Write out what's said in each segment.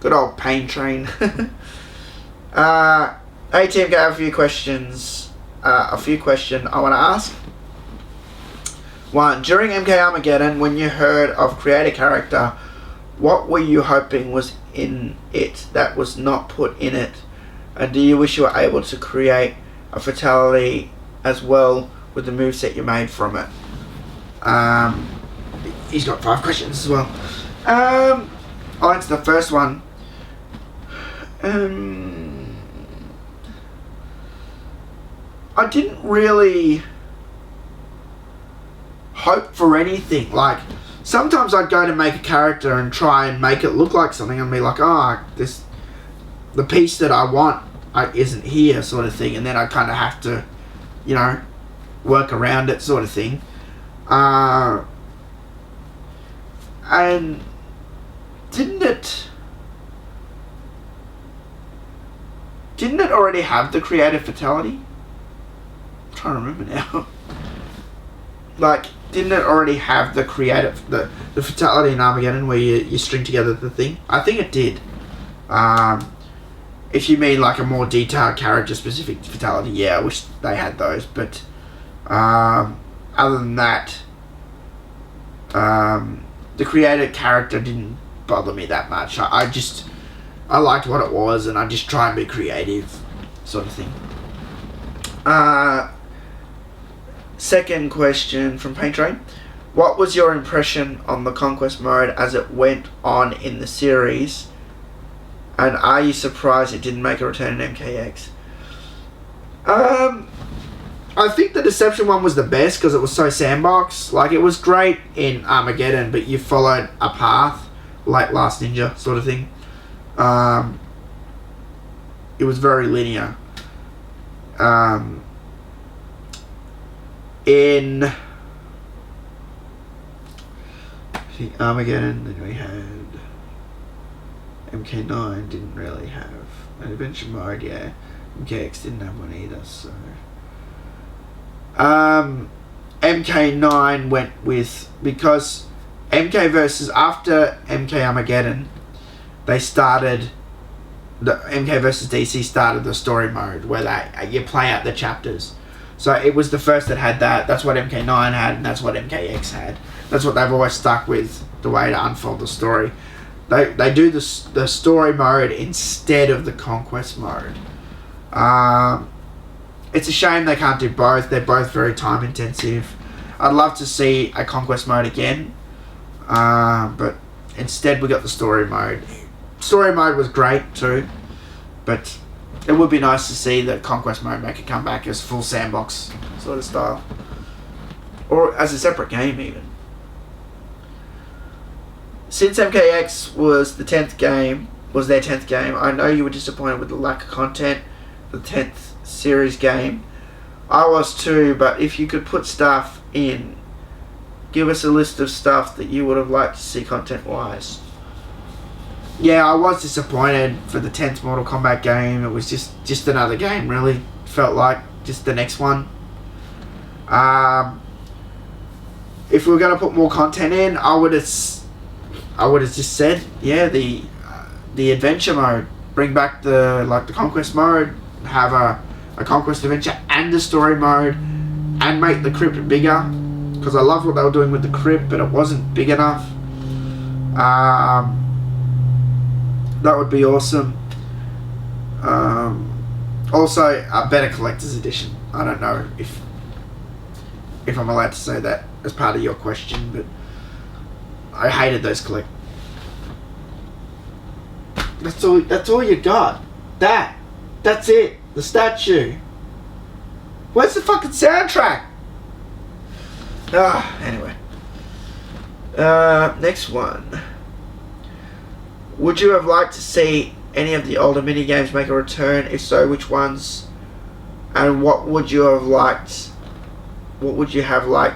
Good old pain train. Hey TMK, I have a few questions. I want to ask. One, during MK Armageddon, when you heard of create a character, what were you hoping was in it that was not put in it? And do you wish you were able to create a fatality as well with the moveset you made from it? He's got 5 questions as well. I'll answer the first one. I didn't really hope for anything. Like, sometimes I'd go to make a character and try and make it look like something and be like, the piece that I want isn't here, sort of thing, and then I kind of have to, work around it, sort of thing. And didn't it already have the creative fatality? I'm trying to remember now. Like, didn't it already have the creative, the fatality in Armageddon where you string together the thing? I think it did. If you mean like a more detailed character specific fatality, yeah, I wish they had those. But other than that, the created character didn't bother me that much. I liked what it was, and I just try and be creative, sort of thing. Second question from Paint Train. What was your impression on the Conquest mode as it went on in the series? And are you surprised it didn't make a return in MKX? I think the Deception one was the best because it was so sandbox. Like, it was great in Armageddon, but you followed a path, like Last Ninja sort of thing. It was very linear. In Armageddon, then we had MK9 didn't really have an adventure mode, yeah. MKX didn't have one either, so MK9 went with, because MK versus, after MK Armageddon, they started, the MK versus DC started the story mode where you play out the chapters. So it was the first that had that. That's what MK9 had, and that's what MKX had. That's what they've always stuck with, the way to unfold the story. They do the story mode instead of the Conquest mode. It's a shame they can't do both. They're both very time intensive. I'd love to see a Conquest mode again, but instead we got the story mode. Story mode was great too, but it would be nice to see the Conquest mode make a comeback as full sandbox sort of style, or as a separate game even. Since MKX was their 10th game, I know you were disappointed with the lack of content for the 10th series game. I was too, but if you could put stuff in, give us a list of stuff that you would have liked to see content-wise. Yeah, I was disappointed for the 10th Mortal Kombat game. It was just another game, really. Felt like just the next one. If we were going to put more content in, I would have just said, yeah, the adventure mode. Bring back the Conquest mode. Have a Conquest adventure and a story mode, and make the crypt bigger. Because I love what they were doing with the crypt, but it wasn't big enough. That would be awesome. Also, a better collector's edition. I don't know if I'm allowed to say that as part of your question, but I hated those That's all you got. That's it. The statue. Where's the fucking soundtrack? Anyway. Next one. Would you have liked to see any of the older minigames make a return? If so, which ones? And what would you have liked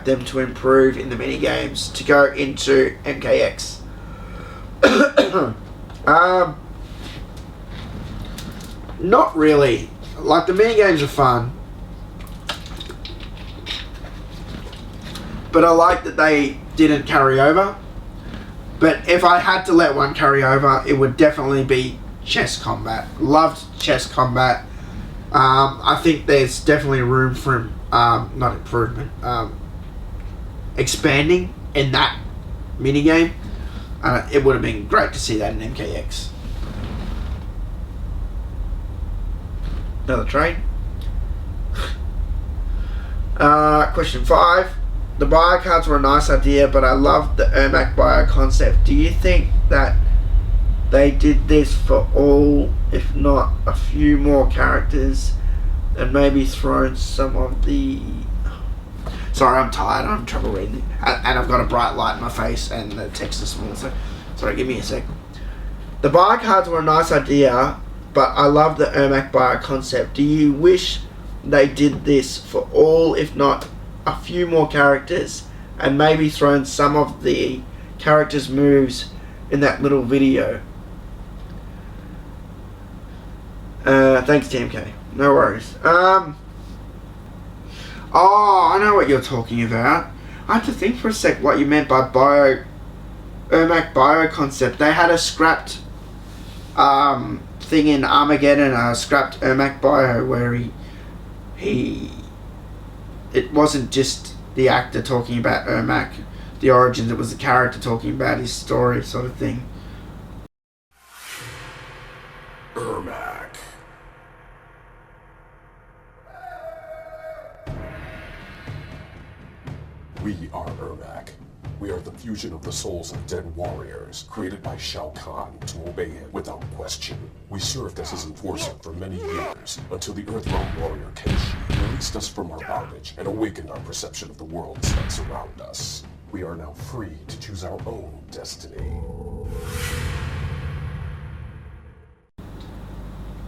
them to improve in the minigames to go into MKX? Not really. Like, the minigames are fun, but I like that they didn't carry over. But if I had to let one carry over, it would definitely be chess combat. Loved chess combat. I think there's definitely room for not improvement, expanding in that minigame. It would have been great to see that in MKX. Another trade. Question 5. The bio cards were a nice idea, but I loved the Ermac bio concept. Do you think that they did this for all, if not a few more characters, and maybe thrown some of the... Sorry, I'm tired. I'm having trouble reading. And I've got a bright light in my face, and the text is small, so... Sorry, give me a sec. The bio cards were a nice idea, but I love the Ermac bio concept. Do you wish they did this for all, if not a few more characters, and maybe thrown some of the characters' moves in that little video? Thanks, TMK. No worries. Oh, I know what you're talking about. I had to think for a sec what you meant by Ermac bio concept. They had a scrapped thing in Armageddon, a scrapped Ermac bio where it wasn't just the actor talking about Ermac, the origins, it was the character talking about his story, sort of thing. Ermac. We are Ermac. We are the fusion of the souls of dead warriors, created by Shao Kahn to obey him without question. We served as his enforcer for many years, until the Earthrealm warrior Kenshi released us from our bondage and awakened our perception of the worlds that surround us. We are now free to choose our own destiny.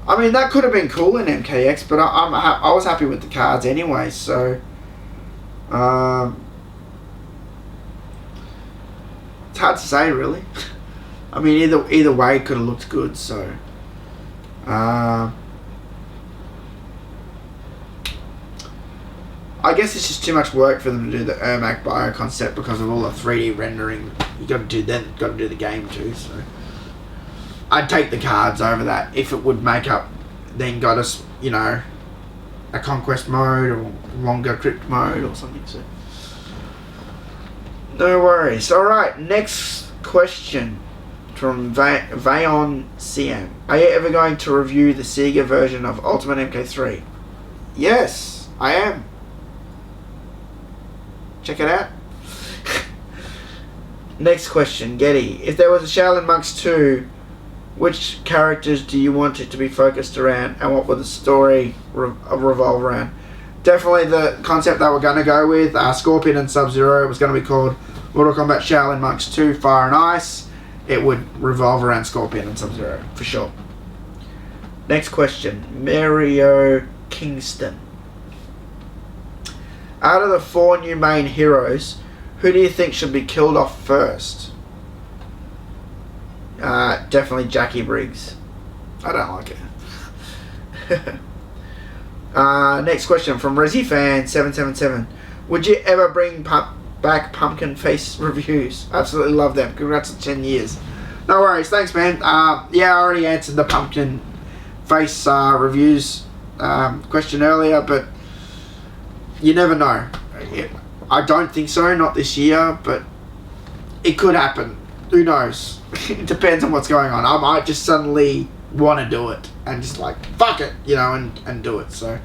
I mean, that could have been cool in MKX, but I was happy with the cards anyway, so... it's hard to say, really. I mean, either way could have looked good, so... I guess it's just too much work for them to do the Ermac bio concept because of all the 3D rendering. You got to do the game too, so... I'd take the cards over that if it would make up, then got us, you know, a Conquest mode or longer crypt mode or something, so... No worries. Alright, next question from Vayon CM. Are you ever going to review the Sega version of Ultimate MK3? Yes, I am. Check it out. Next question, Getty. If there was a Shaolin Monks 2, which characters do you want it to be focused around, and what would the story revolve around? Definitely the concept that we're going to go with, Scorpion and Sub-Zero. It was going to be called Mortal Kombat Shaolin Monks 2 Fire and Ice. It would revolve around Scorpion and Sub-Zero, for sure. Next question, Mario Kingston. Out of the 4 new main heroes, who do you think should be killed off first? Definitely Jackie Briggs. I don't like it. Next question from ResiFan777. Would you ever bring back Pumpkin Face reviews? Absolutely love them. Congrats on 10 years. No worries. Thanks, man. Yeah, I already answered the Pumpkin Face reviews question earlier, but you never know. I don't think so, not this year, but it could happen. Who knows? It depends on what's going on. I might just suddenly want to do it and just like, fuck it, you know, and do it. So,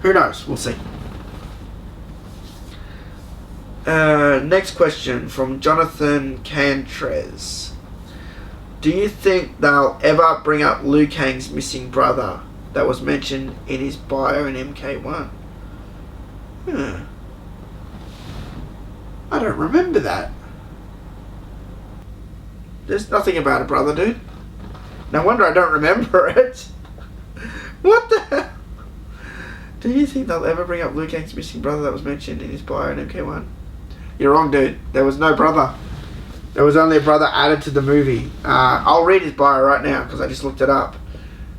who knows? We'll see. Next question from Jonathan Cantrez. Do you think they'll ever bring up Liu Kang's missing brother that was mentioned in his bio in MK1? I don't remember that. There's nothing about a brother, dude. No wonder I don't remember it. What the hell? Do you think they'll ever bring up Liu Kang's missing brother that was mentioned in his bio in MK1? You're wrong, dude. There was no brother. There was only a brother added to the movie. I'll read his bio right now because I just looked it up.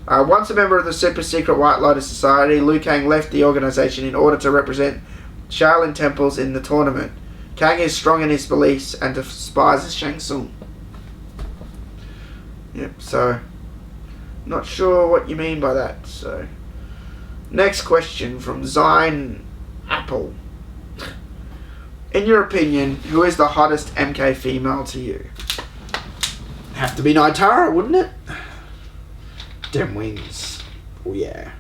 Once a member of the super secret White Lotus Society, Liu Kang left the organization in order to represent Shaolin temples in the tournament. Kang is strong in his beliefs and despises Shang Tsung. Yep, so not sure what you mean by that. So next question from Zine Apple. In your opinion, who is the hottest MK female to you? Have to be Naitara, wouldn't it? Dem wings. Oh yeah.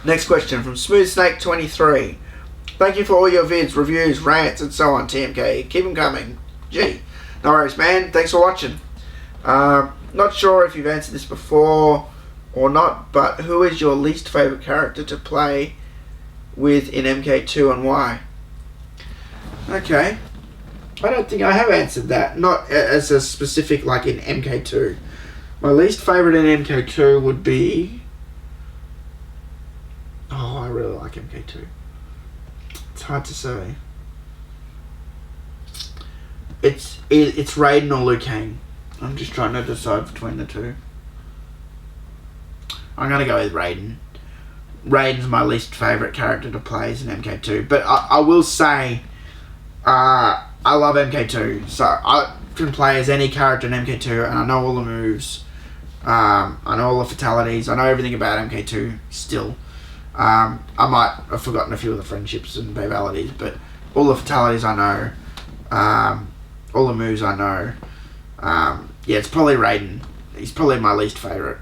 Next question from Smooth Snake 23. Thank you for all your vids, reviews, rants, and so on, TMK. Keep them coming. Gee. No worries, man. Thanks for watching. Not sure if you've answered this before or not, but who is your least favourite character to play with in MK2 and why? Okay. I don't think I have answered that. Not as a specific, like in MK2. My least favourite in MK2 would be... Oh, I really like MK2. It's hard to say. It's Raiden or Liu Kang. I'm just trying to decide between the two. I'm going to go with Raiden. Raiden's my least favourite character to play as in MK2. But I will say, I love MK2. So I can play as any character in MK2 and I know all the moves. I know all the fatalities. I know everything about MK2 still. I might have forgotten a few of the friendships and fatalities, but all the fatalities I know. All the moves I know. Yeah, it's probably Raiden. He's probably my least favourite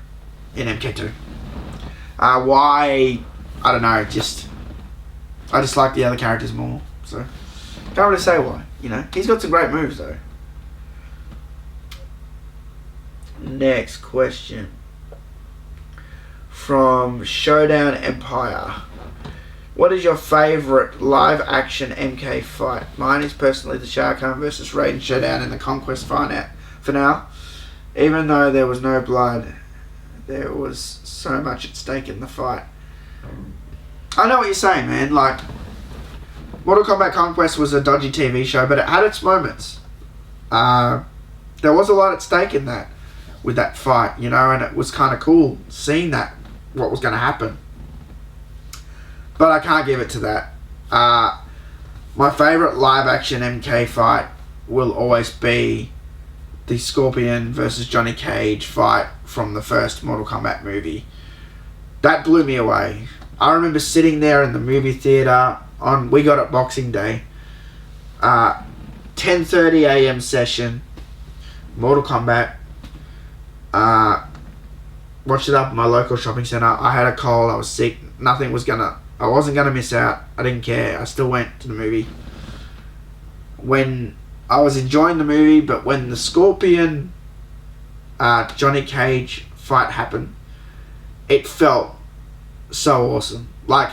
in MK2. Why? I don't know. I just like the other characters more. So can't really say why. You know, he's got some great moves though. Next question from Showdown Empire. What is your favourite live action MK fight? Mine is personally the Shao Kahn versus Raiden showdown in the Conquest finale. Even though there was no blood, there was so much at stake in the fight. I know what you're saying, man. Like, Mortal Kombat Conquest was a dodgy TV show, but it had its moments. There was a lot at stake in that, with that fight, you know, and it was kind of cool seeing that, what was going to happen. But I can't give it to that. My favourite live action MK fight will always be the Scorpion versus Johnny Cage fight from the first Mortal Kombat movie. That blew me away. I remember sitting there in the movie theatre we got it Boxing Day. 10:30 AM session. Mortal Kombat. Watched it up at my local shopping centre. I had a cold. I was sick. I wasn't gonna miss out. I didn't care. I still went to the movie. When I was enjoying the movie, but when the Scorpion Johnny Cage fight happened, it felt so awesome. Like,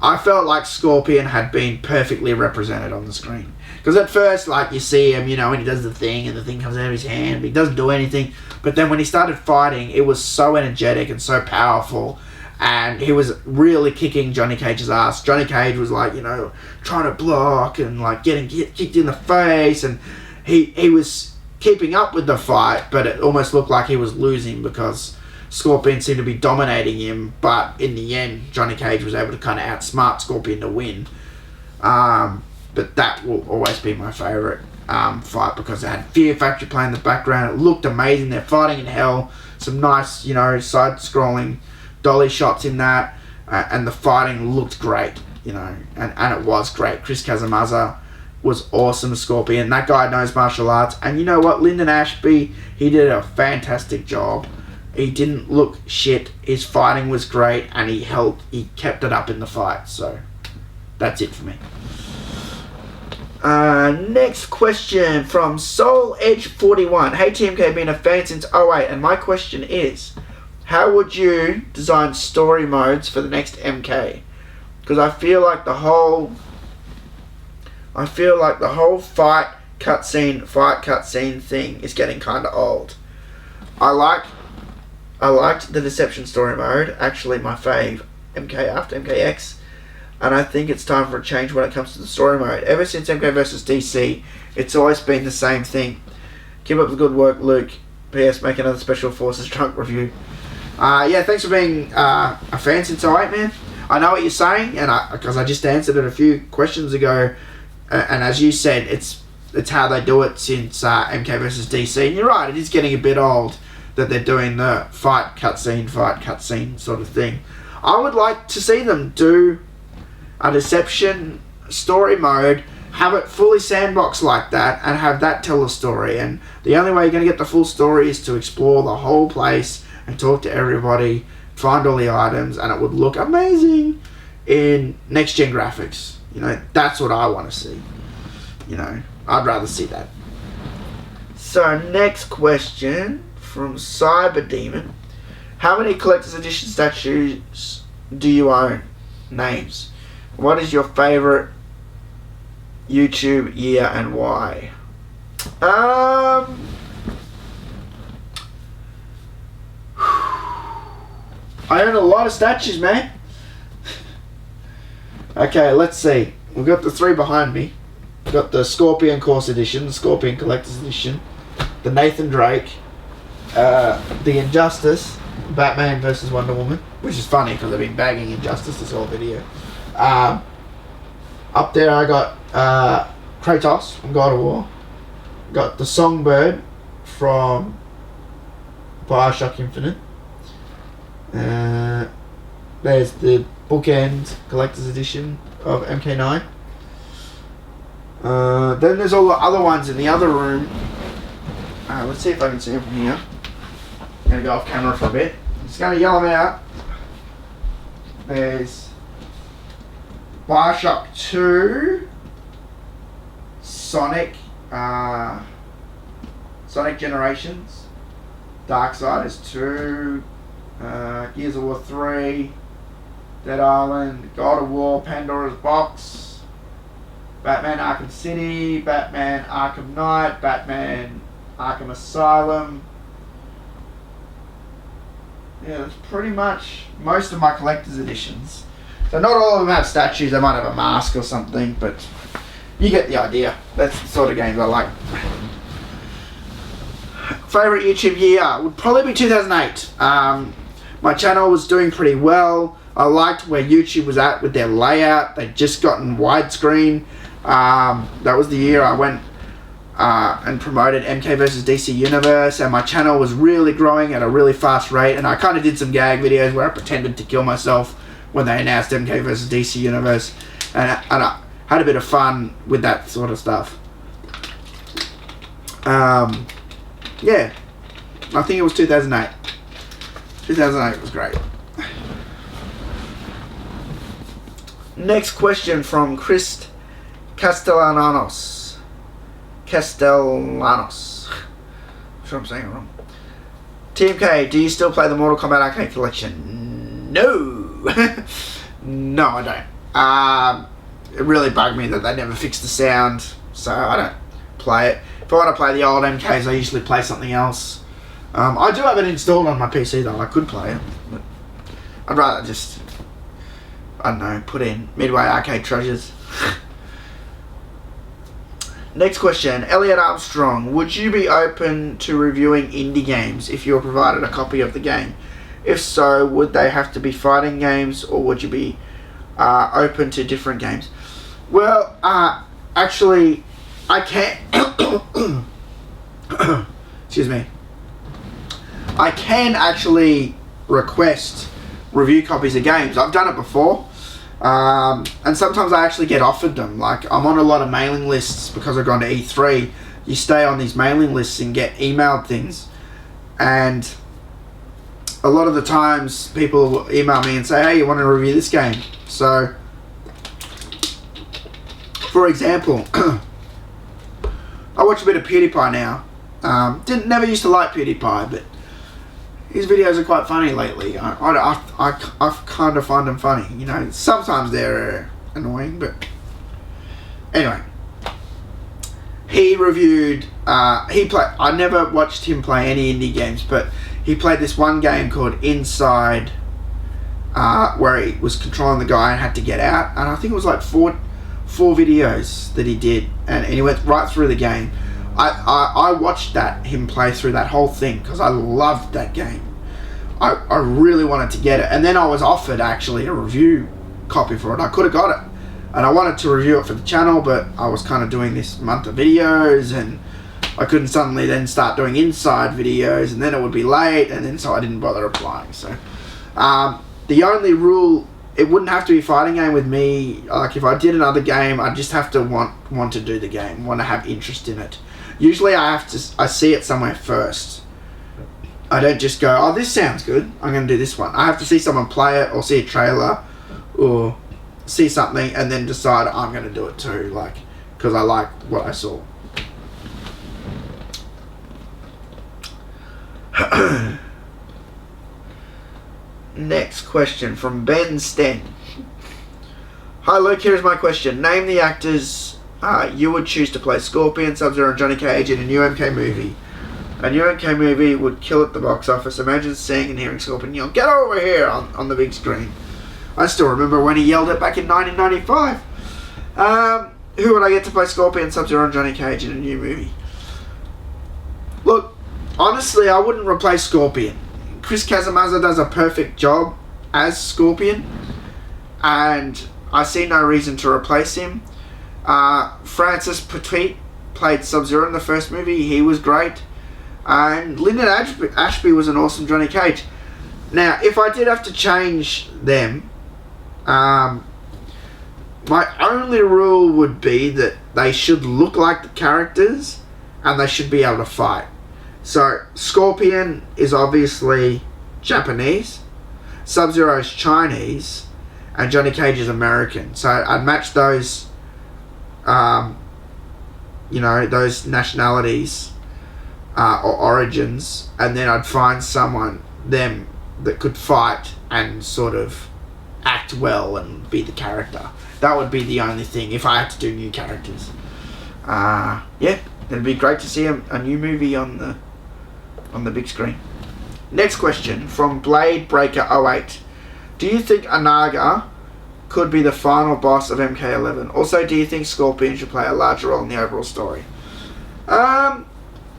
I felt like Scorpion had been perfectly represented on the screen. Because at first, like, you see him, you know, and he does the thing, and the thing comes out of his hand, but he doesn't do anything. But then when he started fighting, it was so energetic and so powerful, and he was really kicking Johnny Cage's ass. Johnny Cage was, like, you know, trying to block and, like, getting kicked in the face, and he was keeping up with the fight, but it almost looked like he was losing because Scorpion seemed to be dominating him, but in the end, Johnny Cage was able to kind of outsmart Scorpion to win. But that will always be my favourite fight because it had Fear Factory playing in the background. It looked amazing. They're fighting in hell. Some nice, you know, side-scrolling dolly shots in that, and the fighting looked great, you know, and it was great. Chris Kazamaza was awesome as Scorpion. That guy knows martial arts, and you know what? Lyndon Ashby, he did a fantastic job. He didn't look shit. His fighting was great, and he kept it up in the fight. So that's it for me. Next question from Soul Edge 41. Hey TMK, been a fan since 08, and my question is, how would you design story modes for the next MK? Because I feel like the whole fight cutscene thing is getting kind of old. I liked the Deception story mode, actually my fave, MK after MKX, and I think it's time for a change when it comes to the story mode. Ever since MK vs DC, it's always been the same thing. Keep up the good work, Luke. P.S. Make another Special Forces drunk review. Yeah, thanks for being a fan since 08, man. I know what you're saying, and because I just answered it a few questions ago, and as you said, it's how they do it since MK versus DC. And you're right, it is getting a bit old that they're doing the fight cutscene sort of thing. I would like to see them do a Deception story mode, have it fully sandbox like that, and have that tell a story. And the only way you're going to get the full story is to explore the whole place and talk to everybody, find all the items, and it would look amazing in next-gen graphics. You know, that's what I want to see. You know, I'd rather see that. So, next question from Cyber Demon. How many collector's edition statues do you own? Names. What is your favourite YouTube year and why? I own a lot of statues, man. Okay, let's see. We've got the three behind me. We've got the Scorpion Course Edition, the Scorpion Collector's Edition, the Nathan Drake, the Injustice, Batman vs Wonder Woman, which is funny because I've been bagging Injustice this whole video. Up there I got Kratos from God of War. Got the Songbird from Bioshock Infinite. There's the Bookend Collector's Edition of MK9. Then there's all the other ones in the other room. Let's see if I can see them from here. I'm going to go off camera for a bit. I'm just going to yell them out. There's Bioshock 2, Sonic Generations, Darksiders 2, Gears of War 3, Dead Island, God of War, Pandora's Box, Batman Arkham City, Batman Arkham Knight, Batman Arkham Asylum. Yeah, that's pretty much most of my collector's editions. So not all of them have statues, they might have a mask or something, but you get the idea. That's the sort of games I like. Favourite YouTube year would probably be 2008. My channel was doing pretty well. I liked where YouTube was at with their layout. They'd just gotten widescreen. That was the year I went and promoted MK vs DC Universe, and my channel was really growing at a really fast rate, and I kind of did some gag videos where I pretended to kill myself when they announced MK vs DC Universe, and I had a bit of fun with that sort of stuff. Yeah, I think it was 2008. 2008 was great. Next question from Chris Castellanos. I'm sure I'm saying it wrong. TMK, do you still play the Mortal Kombat Arcade Collection? No! No, I don't. It really bugged me that they never fixed the sound, so I don't play it. If I want to play the old MKs, I usually play something else. I do have it installed on my PC though, I could play it, but I'd rather just, I don't know, put in Midway Arcade Treasures. Next question, Elliot Armstrong. Would you be open to reviewing indie games if you were provided a copy of the game? If so, would they have to be fighting games, or would you be open to different games? Well, actually, I can... Excuse me. I can actually request review copies of games. I've done it before. And sometimes I actually get offered them. Like, I'm on a lot of mailing lists because I've gone to E3. You stay on these mailing lists and get emailed things, and a lot of the times people will email me and say, hey, you want to review this game? So, for example, I watch a bit of PewDiePie now. Never used to like PewDiePie, but his videos are quite funny lately. I kind of find them funny. You know, sometimes they're annoying, but anyway. He reviewed. I never watched him play any indie games, but he played this one game called Inside, where he was controlling the guy and had to get out. And I think it was like four videos that he did, and he went right through the game. I watched him play through that whole thing because I loved that game. I really wanted to get it, and then I was offered actually a review copy for it. I could have got it, and I wanted to review it for the channel, but I was kind of doing this month of videos, and I couldn't suddenly then start doing inside videos, and then it would be late, and then so I didn't bother applying. So the only rule, it wouldn't have to be a fighting game with me. Like if I did another game, I just have to want to do the game, want to have interest in it. Usually I see it somewhere first. I don't just go, oh, this sounds good, I'm going to do this one. I have to see someone play it, or see a trailer, or see something, and then decide I'm going to do it too, like, because I like what I saw. Next question from Ben Sten. Hi Luke, here's my question. Name the actors you would choose to play Scorpion, Sub-Zero and Johnny Cage in a new MK movie. A new MK movie would kill at the box office. Imagine seeing and hearing Scorpion yell, "Get over here!" on the big screen. I still remember when he yelled it back in 1995. Who would I get to play Scorpion, Sub-Zero and Johnny Cage in a new movie? Look, honestly, I wouldn't replace Scorpion. Chris Casamazza does a perfect job as Scorpion, and I see no reason to replace him. Francis Petit played Sub-Zero in the first movie. He was great. And Lyndon Ashby was an awesome Johnny Cage. Now, if I did have to change them, my only rule would be that they should look like the characters and they should be able to fight. So, Scorpion is obviously Japanese, Sub-Zero is Chinese, and Johnny Cage is American. So, I'd match those, those nationalities or origins, and then I'd find them that could fight and sort of act well and be the character. That would be the only thing if I had to do new characters. Yeah, it'd be great to see a new movie on the big screen. Next question from Blade Breaker 08. Do you think Anaga could be the final boss of MK11? Also, do you think Scorpion should play a larger role in the overall story?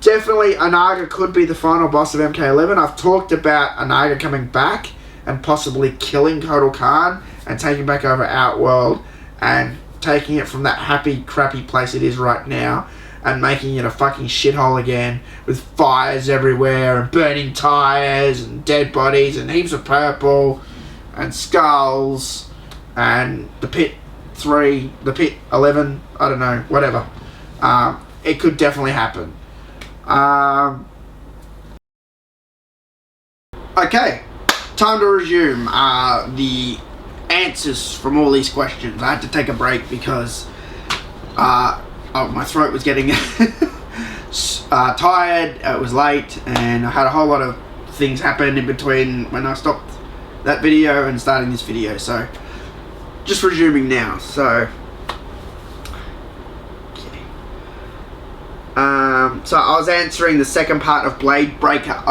Definitely Anaga could be the final boss of MK11. I've talked about Anaga coming back and possibly killing Kotal Khan and taking back over Outworld and taking it from that happy, crappy place it is right now and making it a fucking shithole again with fires everywhere and burning tires and dead bodies and heaps of purple and skulls and the Pit 3, the Pit 11, I don't know, whatever. It could definitely happen. Okay, time to resume the answers from all these questions. I had to take a break because my throat was getting tired, it was late, and I had a whole lot of things happen in between when I stopped that video and starting this video. So, just resuming now. So, so I was answering the second part of Blade Breaker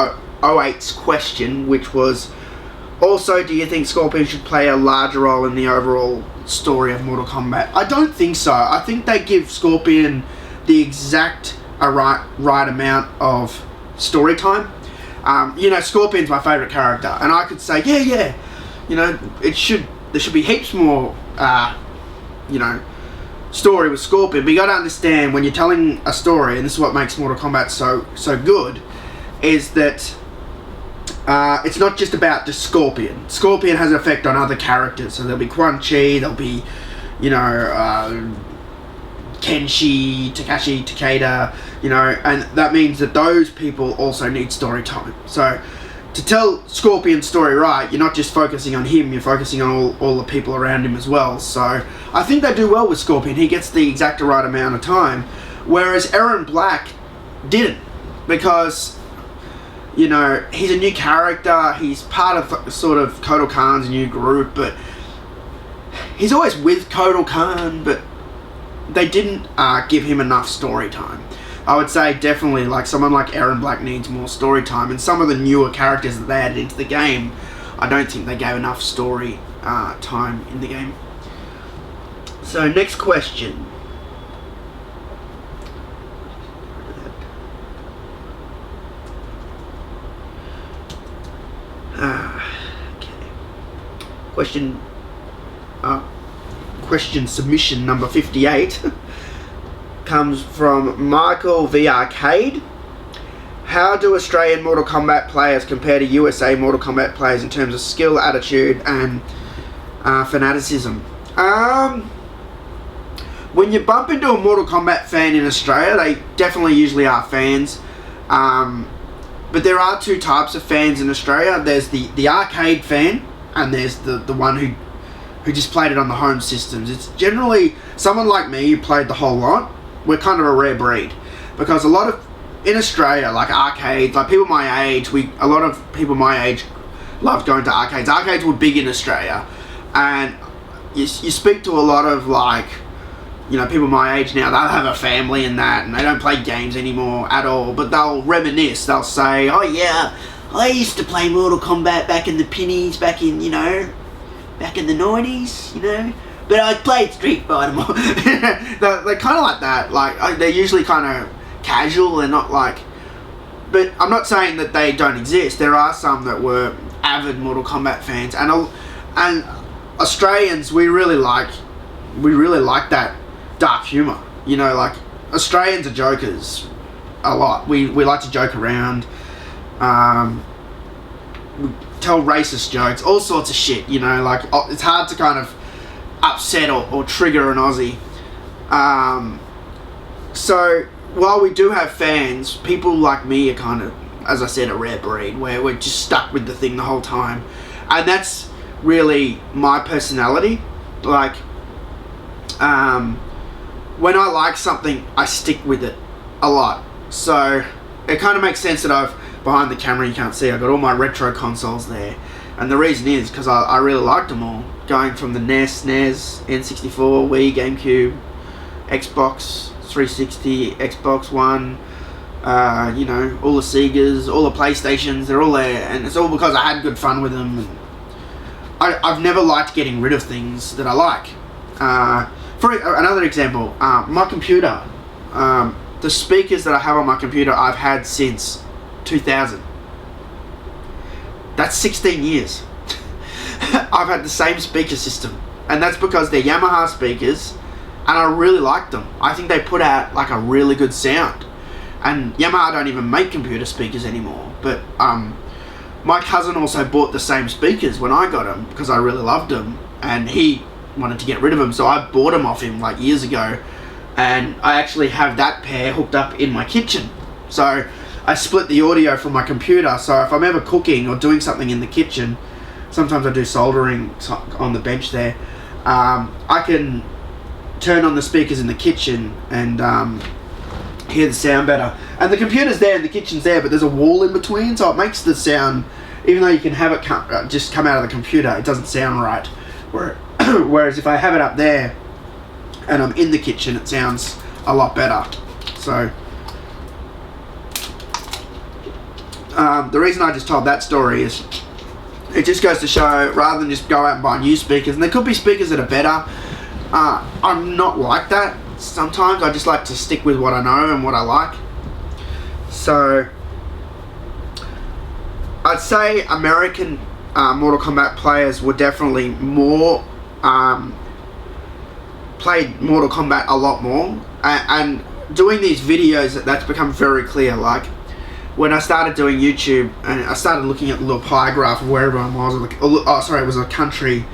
08's question, which was, also, do you think Scorpion should play a larger role in the overall story of Mortal Kombat? I don't think so. I think they give Scorpion the exact right amount of story time. Scorpion's my favourite character, and I could say, yeah, there should be heaps more, story with Scorpion. But you gotta understand, when you're telling a story, and this is what makes Mortal Kombat so good, is that it's not just about just Scorpion. Scorpion has an effect on other characters. So there'll be Quan Chi, there'll be, Kenshi, Takashi, Takeda, and that means that those people also need story time. So to tell Scorpion's story right, you're not just focusing on him, you're focusing on all the people around him as well. So I think they do well with Scorpion. He gets the exact right amount of time, whereas Erron Black didn't, because he's a new character, he's part of sort of Kotal Khan's new group, but he's always with Kotal Khan, but they didn't give him enough story time. I would say definitely, like, someone like Erron Black needs more story time, and some of the newer characters that they added into the game, I don't think they gave enough story time in the game. So, next question. Okay. Question. question submission number 58 comes from Michael V Arcade. How do Australian Mortal Kombat players compare to USA Mortal Kombat players in terms of skill, attitude, and fanaticism? When you bump into a Mortal Kombat fan in Australia, they definitely usually are fans. But there are two types of fans in Australia. There's the arcade fan, and there's the one who just played it on the home systems. It's generally someone like me who played the whole lot. We're kind of a rare breed, because a lot of in Australia, like arcades, like people my age, a lot of people my age love going to arcades. Arcades were big in Australia, and you speak to a lot of, like, you know, people my age now. They'll have a family and that, and they don't play games anymore at all, but they'll reminisce. They'll say, oh yeah, I used to play Mortal Kombat back in the pinnies, back in the 90s, you know, but I played Street Fighter more. They're kind of like that. Like, they're usually kind of casual. They're not like, but I'm not saying that they don't exist. There are some that were avid Mortal Kombat fans, and Australians, we really like that dark humor. You know, like, Australians are jokers a lot. We like to joke around. We tell racist jokes, all sorts of shit, you know, like, it's hard to kind of upset or trigger an Aussie. So while we do have fans, people like me are kind of, as I said, a rare breed, where we're just stuck with the thing the whole time. And that's really my personality. Like, when I like something, I stick with it a lot. So it kind of makes sense that behind the camera, you can't see, I got all my retro consoles there. And the reason is because I really liked them all. Going from the NES, N64, Wii, GameCube, Xbox 360, Xbox One, you know, all the Segas, all the PlayStations, they're all there. And it's all because I had good fun with them. And I've never liked getting rid of things that I like. For another example, my computer, the speakers that I have on my computer, I've had since 2000. That's 16 years. I've had the same speaker system, and that's because they're Yamaha speakers, and I really like them. I think they put out like a really good sound, and Yamaha don't even make computer speakers anymore. But my cousin also bought the same speakers when I got them because I really loved them, and he wanted to get rid of them, so I bought them off him like years ago, and I actually have that pair hooked up in my kitchen. So I split the audio from my computer, so if I'm ever cooking or doing something in the kitchen, sometimes I do soldering on the bench there, I can turn on the speakers in the kitchen and hear the sound better. And the computer's there and the kitchen's there, but there's a wall in between, so it makes the sound, even though you can have it just come out of the computer, it doesn't sound right. Whereas if I have it up there and I'm in the kitchen, it sounds a lot better. So the reason I just told that story is it just goes to show, rather than just go out and buy new speakers, and there could be speakers that are better, I'm not like that. Sometimes I just like to stick with what I know and what I like. So I'd say American Mortal Kombat players were definitely more played Mortal Kombat a lot more, and doing these videos, that's become very clear. Like, when I started doing YouTube and I started looking at the little pie graph of where everyone was, it was a country,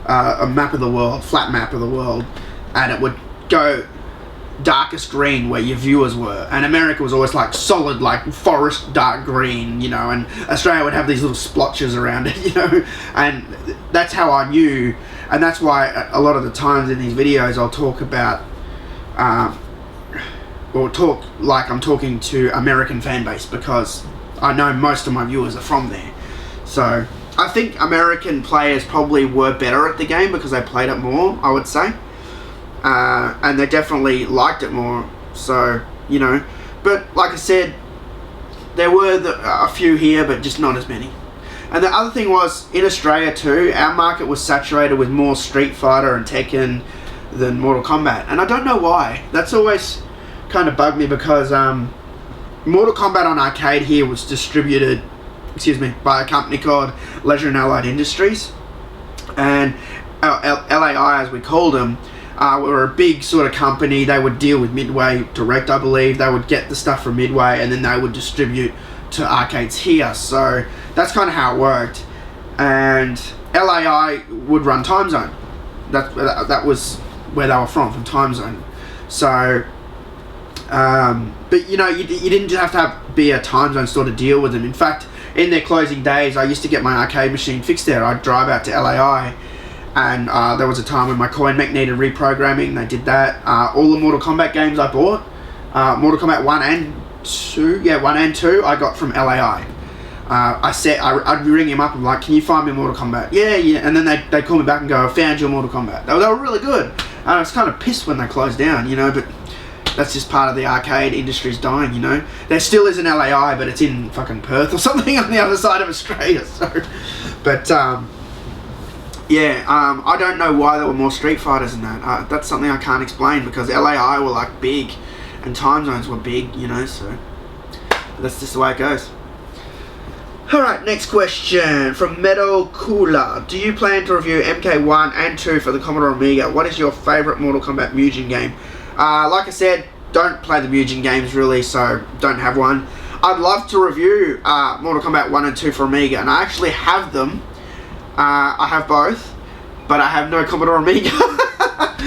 a map of the world, flat map of the world, and it would go darkest green where your viewers were, and America was always like solid, like forest dark green, you know, and Australia would have these little splotches around it, you know, and that's how I knew. And that's why a lot of the times in these videos I'll talk about or talk like I'm talking to American fan base, because I know most of my viewers are from there. So I think American players probably were better at the game because they played it more, I would say. And they definitely liked it more, so, you know. But like I said, there were a few here, but just not as many. And the other thing was, in Australia too, our market was saturated with more Street Fighter and Tekken than Mortal Kombat. And I don't know why. That's always kind of bugged me, because Mortal Kombat on arcade here was distributed, by a company called Leisure and Allied Industries. And LAI as we called them, were a big sort of company. They would deal with Midway direct, I believe. They would get the stuff from Midway and then they would distribute to arcades here. So that's kind of how it worked. And LAI would run Time Zone. That was where they were from Time Zone. So, but you know, you didn't just have to be a Time Zone store to deal with them. In fact, in their closing days, I used to get my arcade machine fixed there. I'd drive out to LAI, and there was a time when my coin mech needed reprogramming. They did that. All the Mortal Kombat games I bought, Mortal Kombat 1 and 2, 1 and 2, I got from LAI. I'd ring him up and be like, can you find me Mortal Kombat? Yeah. And then they'd call me back and go, I found your Mortal Kombat. They were really good. I was kind of pissed when they closed down, you know, but that's just part of the arcade industry's dying, you know. There still is an LAI, but it's in fucking Perth or something on the other side of Australia. So, but I don't know why there were more Street Fighters than that. That's something I can't explain, because LAI were like big and Time Zones were big, you know, so that's just the way it goes. Alright, next question from Metal Cooler. Do you plan to review MK1 and 2 for the Commodore Amiga? What is your favourite Mortal Kombat Mugen game? Like I said, don't play the Mugen games really, so don't have one. I'd love to review Mortal Kombat 1 and 2 for Amiga, and I actually have them. I have both, but I have no Commodore Amiga.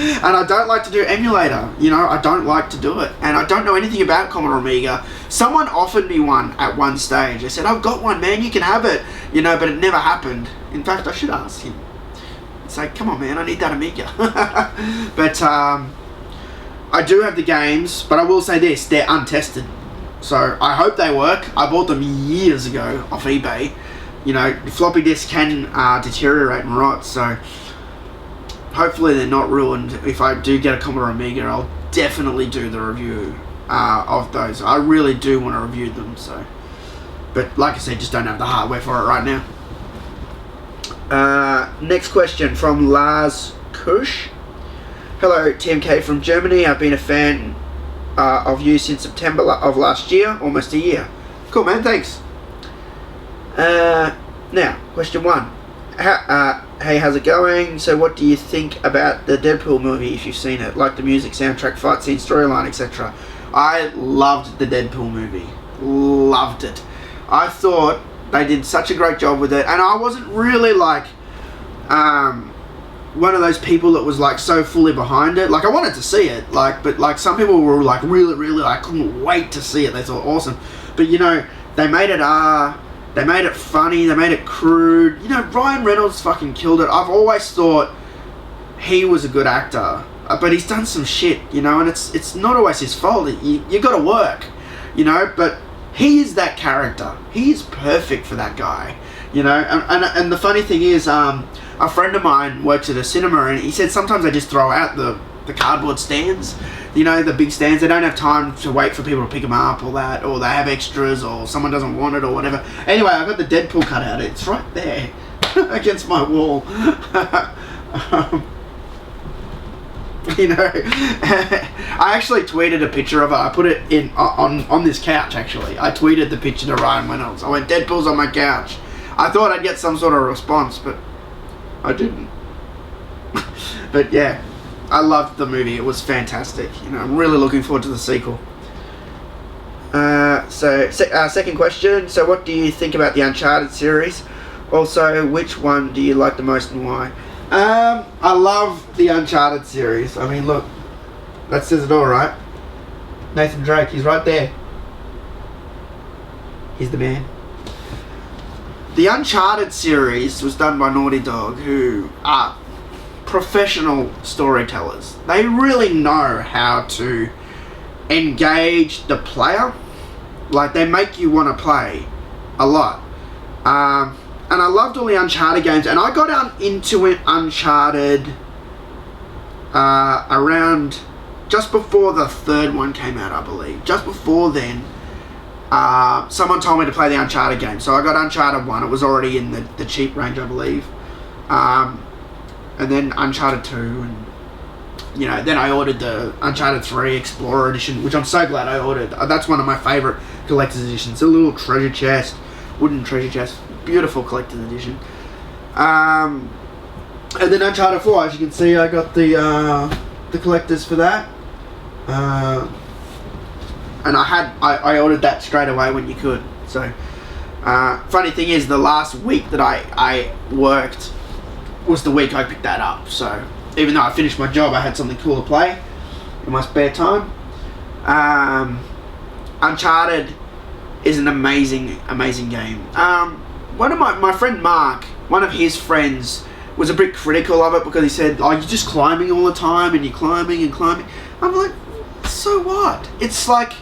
And I don't like to do emulator, you know, I don't like to do it. And I don't know anything about Commodore Amiga. Someone offered me one at one stage. They said, I've got one, man, you can have it. You know, but it never happened. In fact, I should ask him. Say, come on, man, I need that Amiga. But I do have the games, but I will say this, they're untested. So I hope they work. I bought them years ago off eBay. You know, floppy disks can deteriorate and rot, so hopefully they're not ruined. If I do get a Commodore Amiga, I'll definitely do the review of those. I really do want to review them, so. But like I said, just don't have the hardware for it right now. Next question from Lars Kusch. Hello, TMK from Germany. I've been a fan of you since September of last year, almost a year. Cool, man, thanks. Now, question 1. Hey, how's it going? So what do you think about the Deadpool movie, if you've seen it? Like the music, soundtrack, fight scene, storyline, etc. I loved the Deadpool movie. Loved it. I thought they did such a great job with it, and I wasn't really like one of those people that was like so fully behind it. Like I wanted to see it, like, but like some people were like really like couldn't wait to see it. They thought awesome, but you know they made it they made it funny, they made it crude. You know, Ryan Reynolds fucking killed it. I've always thought he was a good actor, but he's done some shit, you know, and it's not always his fault. You got to work, you know, but he is that character. He's perfect for that guy, you know. And the funny thing is, a friend of mine works at a cinema, and he said sometimes they just throw out the cardboard stands, you know, the big stands. They don't have time to wait for people to pick them up or that, or they have extras, or someone doesn't want it or whatever. Anyway, I got the Deadpool cut out. It's right there against my wall. You know, I actually tweeted a picture of it. I put it in on this couch, actually. I tweeted the picture to Ryan Reynolds. I went, Deadpool's on my couch. I thought I'd get some sort of response, but I didn't. But yeah, I loved the movie. It was fantastic. You know, I'm really looking forward to the sequel. Second question. So what do you think about the Uncharted series? Also, which one do you like the most and why? I love the Uncharted series. I mean, look, that says it all, right? Nathan Drake, he's right there. He's the man. The Uncharted series was done by Naughty Dog, who are professional storytellers. They really know how to engage the player. Like, they make you want to play a lot. And I loved all the Uncharted games, and I got into Uncharted around just before the third one came out, I believe. Just before then, someone told me to play the Uncharted game, so I got Uncharted 1. It was already in the cheap range, I believe. And then Uncharted 2, and you know, then I ordered the Uncharted 3 Explorer Edition, which I'm so glad I ordered. That's one of my favourite collector's editions. A little treasure chest, wooden treasure chest. Beautiful collector's edition. And then Uncharted 4, as you can see, I got the collectors for that. And I ordered that straight away when you could. So, funny thing is, the last week that I worked was the week I picked that up. So, even though I finished my job, I had something cool to play in my spare time. Uncharted is an amazing game. One of my friend Mark, one of his friends, was a bit critical of it because he said, "Oh, you're just climbing all the time, and you're climbing and climbing." I'm like, so what? It's like,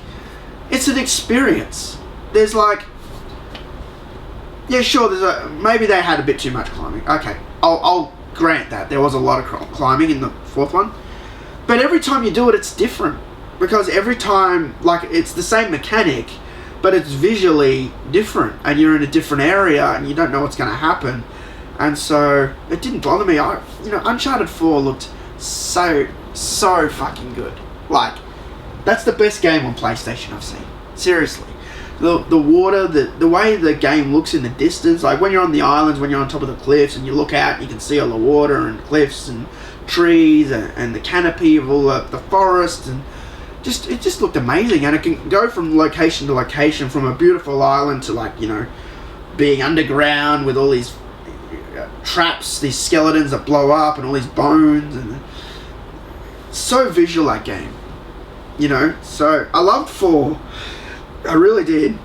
it's an experience. There's like, yeah, sure, maybe they had a bit too much climbing. Okay, I'll grant that there was a lot of climbing in the fourth one, but every time you do it, it's different because every time, like, it's the same mechanic, but it's visually different, and you're in a different area, and you don't know what's going to happen. And so it didn't bother me. Uncharted 4 looked so fucking good. Like, that's the best game on PlayStation I've seen. Seriously. The water, the way the game looks in the distance, like when you're on the islands, when you're on top of the cliffs and you look out, you can see all the water and cliffs and trees and the canopy of all the forest, and it just looked amazing. And it can go from location to location, from a beautiful island to, like, being underground with all these traps, these skeletons that blow up and all these bones, and so visual, that game, so I loved 4, I really did,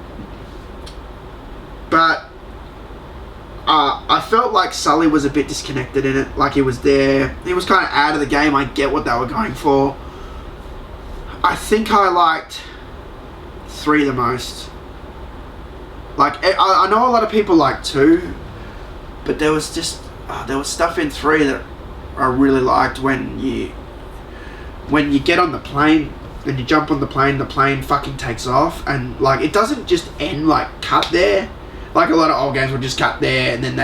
but I felt like Sully was a bit disconnected in it. Like, he was there, he was kind of out of the game. I get what they were going for. I think I liked 3 the most. Like, I know a lot of people like 2, but there was just there was stuff in 3 that I really liked. When you get on the plane and you jump on the plane fucking takes off, and like, it doesn't just end, like, cut there. Like, a lot of old games would just cut there, and then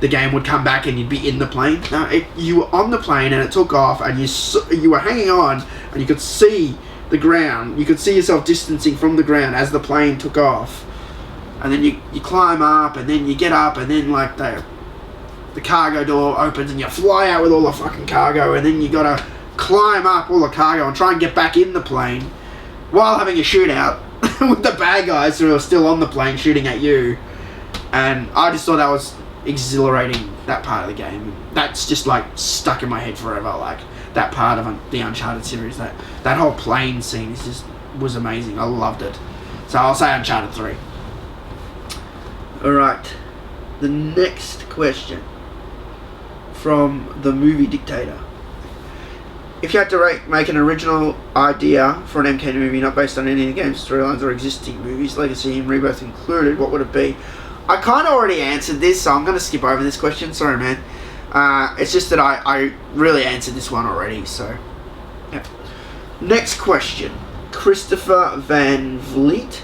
the game would come back and you'd be in the plane. No, you were on the plane and it took off, and you were hanging on, and you could see the ground. You could see yourself distancing from the ground as the plane took off. And then you climb up, and then you get up, and then, like, the cargo door opens and you fly out with all the fucking cargo, and then you gotta climb up all the cargo and try and get back in the plane while having a shootout with the bad guys who are still on the plane shooting at you. And I just thought that was exhilarating, that part of the game. That's just, like, stuck in my head forever. Like, that part of the Uncharted series, that whole plane scene was amazing. I loved it. So I'll say Uncharted 3. Alright, the next question from the Movie Dictator. If you had to make an original idea for an MK movie not based on any of the game's storylines or existing movies, Legacy and Rebirth included, what would it be? I kind of already answered this, so I'm going to skip over this question. Sorry, man. It's just that I really answered this one already, so... yeah. Next question. Christopher Van Vliet.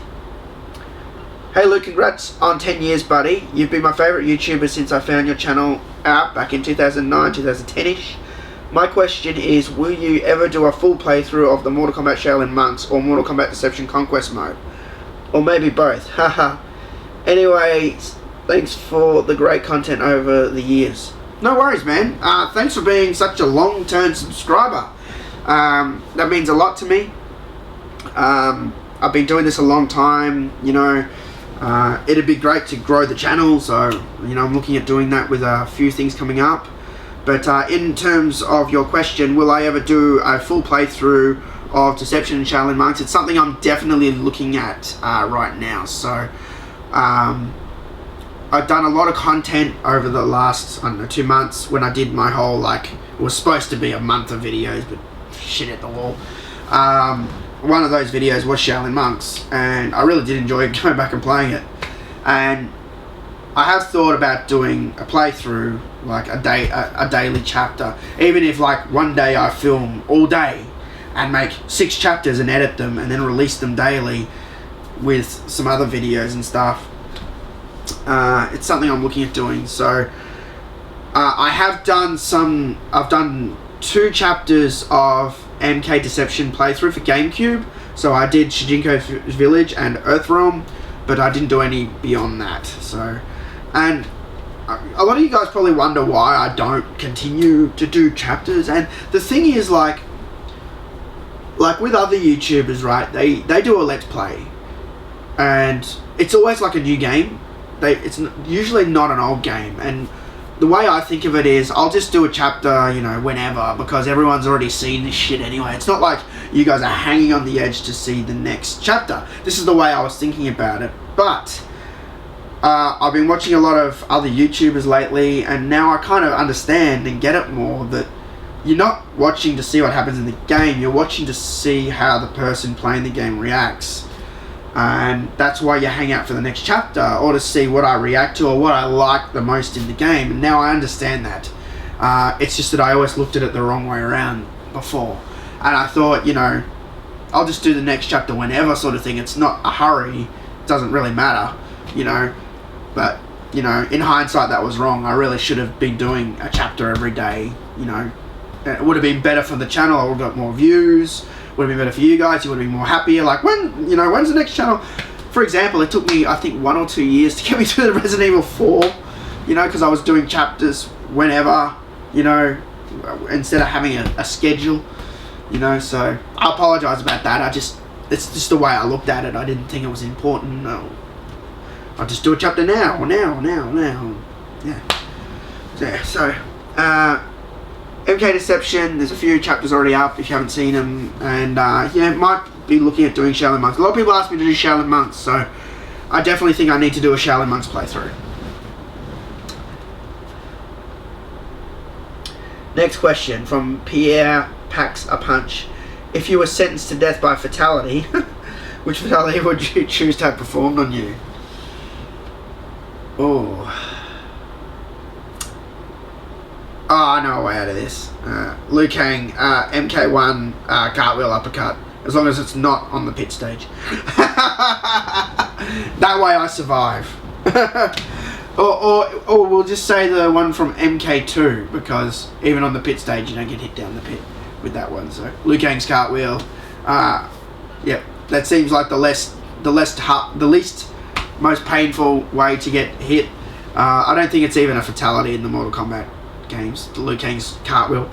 Hey Luke, congrats on 10 years, buddy. You've been my favourite YouTuber since I found your channel out back in 2009, 2010-ish. My question is, will you ever do a full playthrough of the Mortal Kombat Shaolin Monks or Mortal Kombat Deception Conquest mode? Or maybe both, haha. Anyway, thanks for the great content over the years. No worries, man. Thanks for being such a long-term subscriber. That means a lot to me. I've been doing this a long time, it'd be great to grow the channel, so, I'm looking at doing that with a few things coming up. But in terms of your question, will I ever do a full playthrough of Deception and Shaolin Monks? It's something I'm definitely looking at right now. So I've done a lot of content over the last, 2 months, when I did my whole, it was supposed to be a month of videos, but shit at the wall. One of those videos was Shaolin Monks, and I really did enjoy going back and playing it. And I have thought about doing a playthrough, like a daily chapter, even if one day I film all day and make 6 chapters and edit them and then release them daily with some other videos and stuff. It's something I'm looking at doing. So I've done 2 chapters of MK Deception playthrough for GameCube. So I did Shijinko Village and Earthrealm, but I didn't do any beyond that. So, and a lot of you guys probably wonder why I don't continue to do chapters, and the thing is, like with other YouTubers, right, they do a let's play, and it's always like a new game. It's usually not an old game, and the way I think of it is, I'll just do a chapter, you know, whenever, because everyone's already seen this shit anyway. It's not like you guys are hanging on the edge to see the next chapter. This is the way I was thinking about it. But I've been watching a lot of other YouTubers lately, and now I kind of understand and get it more, that you're not watching to see what happens in the game, you're watching to see how the person playing the game reacts. And that's why you hang out for the next chapter, or to see what I react to or what I like the most in the game. And now I understand that. It's just that I always looked at it the wrong way around before, and I thought, you know, I'll just do the next chapter whenever, sort of thing. It's not a hurry, it doesn't really matter, you know. But, you know, in hindsight, that was wrong. I really should have been doing a chapter every day, you know. It would have been better for the channel. I would have got more views. Would have been better for you guys. You would have been more happier. Like, when's the next channel? For example, it took me, I think, 1 or 2 years to get me to the Resident Evil 4, you know, because I was doing chapters whenever, you know, instead of having a schedule, you know. So I apologize about that. It's just the way I looked at it. I didn't think it was important. No, I'll just do a chapter now. Yeah. So, MK Deception, there's a few chapters already up if you haven't seen them, and yeah, might be looking at doing Shaolin Monks. A lot of people ask me to do Shaolin Monks, so I definitely think I need to do a Shaolin Monks playthrough. Next question from Pierre Packs a Punch. If you were sentenced to death by fatality, which fatality would you choose to have performed on you? I know a way out of this. Liu Kang, MK1, cartwheel uppercut. As long as it's not on the pit stage. That way I survive. or we'll just say the one from MK2, because even on the pit stage you don't get hit down the pit with that one. So Liu Kang's cartwheel. Yep, that seems like the least most painful way to get hit. I don't think it's even a fatality in the Mortal Kombat games. The Liu Kang's cartwheel.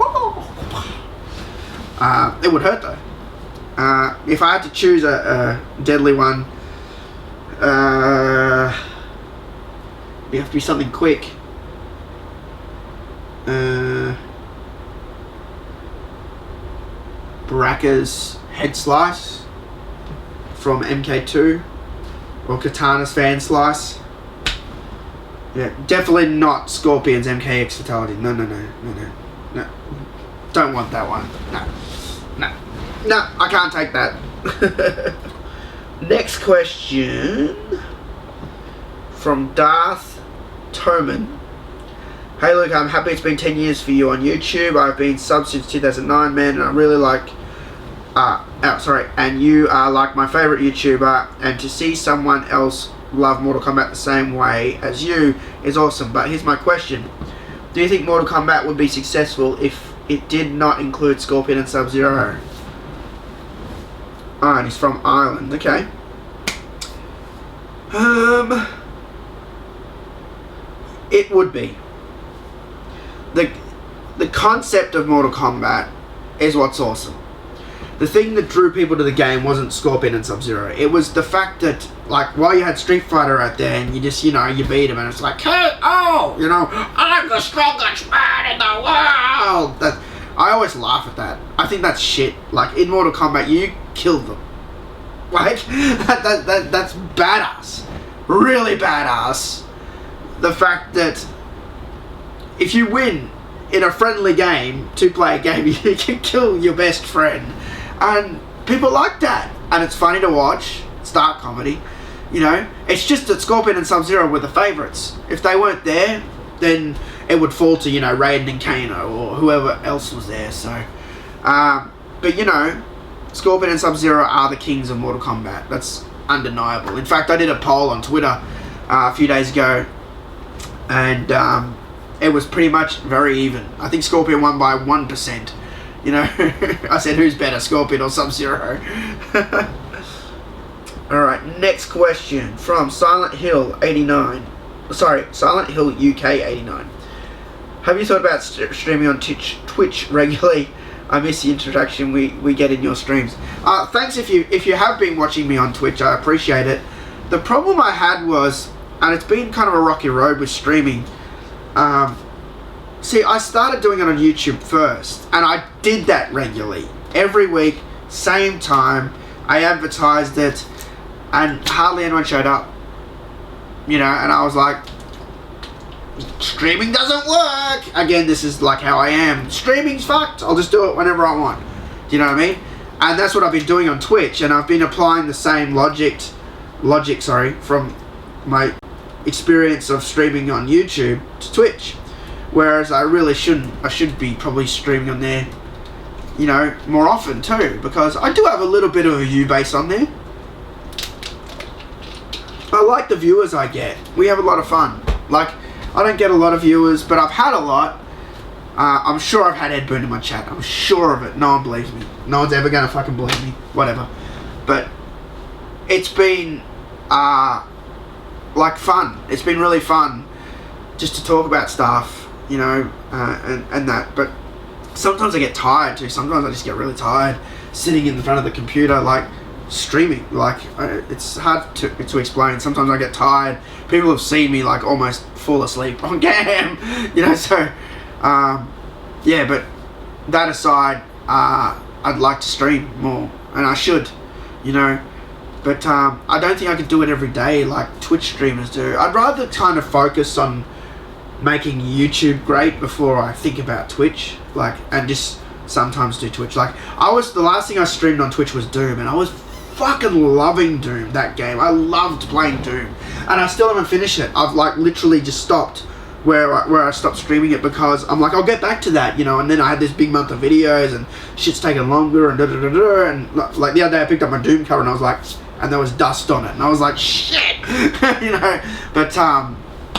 It would hurt though. If I had to choose a deadly one, it'd have to be something quick. Baraka's head slice from MK2, or Katana's fan slice. Yeah, definitely not Scorpion's MKX fatality. No. Don't want that one. No, I can't take that. Next question from Darth Toman. Hey Luke, I'm happy it's been 10 years for you on YouTube. I've been sub since 2009, man, and I really like... and you are like my favourite YouTuber, and to see someone else love Mortal Kombat the same way as you is awesome. But here's my question. Do you think Mortal Kombat would be successful if it did not include Scorpion and Sub-Zero? And he's from Ireland. Okay. It would be. The concept of Mortal Kombat is what's awesome. The thing that drew people to the game wasn't Scorpion and Sub-Zero. It was the fact that, like, while you had Street Fighter out there and you just, you know, you beat him and it's like, hey, you know, I'm the strongest man in the world. I always laugh at that. I think that's shit. Like, in Mortal Kombat, you kill them. Like, that's badass. Really badass. The fact that if you win in a friendly game, 2-player game, you can kill your best friend. And people like that. And it's funny to watch. It's dark comedy. You know, it's just that Scorpion and Sub-Zero were the favourites. If they weren't there, then it would fall to, you know, Raiden and Kano or whoever else was there. So, but you know, Scorpion and Sub-Zero are the kings of Mortal Kombat. That's undeniable. In fact, I did a poll on Twitter a few days ago, and it was pretty much very even. I think Scorpion won by 1%. You know, I said, who's better, Scorpion or Sub-Zero? Alright, next question from Silent Hill 89. Silent Hill UK 89. Have you thought about streaming on Twitch regularly? I miss the interaction we get in your streams. Thanks if you have been watching me on Twitch. I appreciate it. The problem I had was, and it's been kind of a rocky road with streaming. See, I started doing it on YouTube first, and I did that regularly. Every week, same time, I advertised it, and hardly anyone showed up. You know, and I was like, streaming doesn't work! Again, this is like how I am. Streaming's fucked! I'll just do it whenever I want. Do you know what I mean? And that's what I've been doing on Twitch, and I've been applying the same logic, from my experience of streaming on YouTube to Twitch. Whereas I really shouldn't. I should be probably streaming on there, you know, more often too, because I do have a little bit of a view base on there. I like the viewers I get. We have a lot of fun. Like, I don't get a lot of viewers, but I've had a lot. I'm sure I've had Ed Boon in my chat. I'm sure of it. No one believes me. No one's ever gonna fucking believe me. Whatever. But it's been like fun. It's been really fun just to talk about stuff, you know, and that. But sometimes I get tired too. Sometimes I just get really tired sitting in front of the computer, like streaming. Like, it's hard to explain. Sometimes I get tired. People have seen me like almost fall asleep on cam, you know. So yeah, but that aside, I'd like to stream more, and I should, you know. But I don't think I could do it every day like Twitch streamers do. I'd rather kind of focus on making YouTube great before I think about Twitch, like, and just sometimes do Twitch. Like, the last thing I streamed on Twitch was Doom, and I was fucking loving Doom, that game. I loved playing Doom, and I still haven't finished it. I've like literally just stopped where I stopped streaming it, because I'm like, I'll get back to that, you know. And then I had this big month of videos, and shit's taking longer, and and like the other day I picked up my Doom cover, and I was like, and there was dust on it, and I was like, shit. You know. But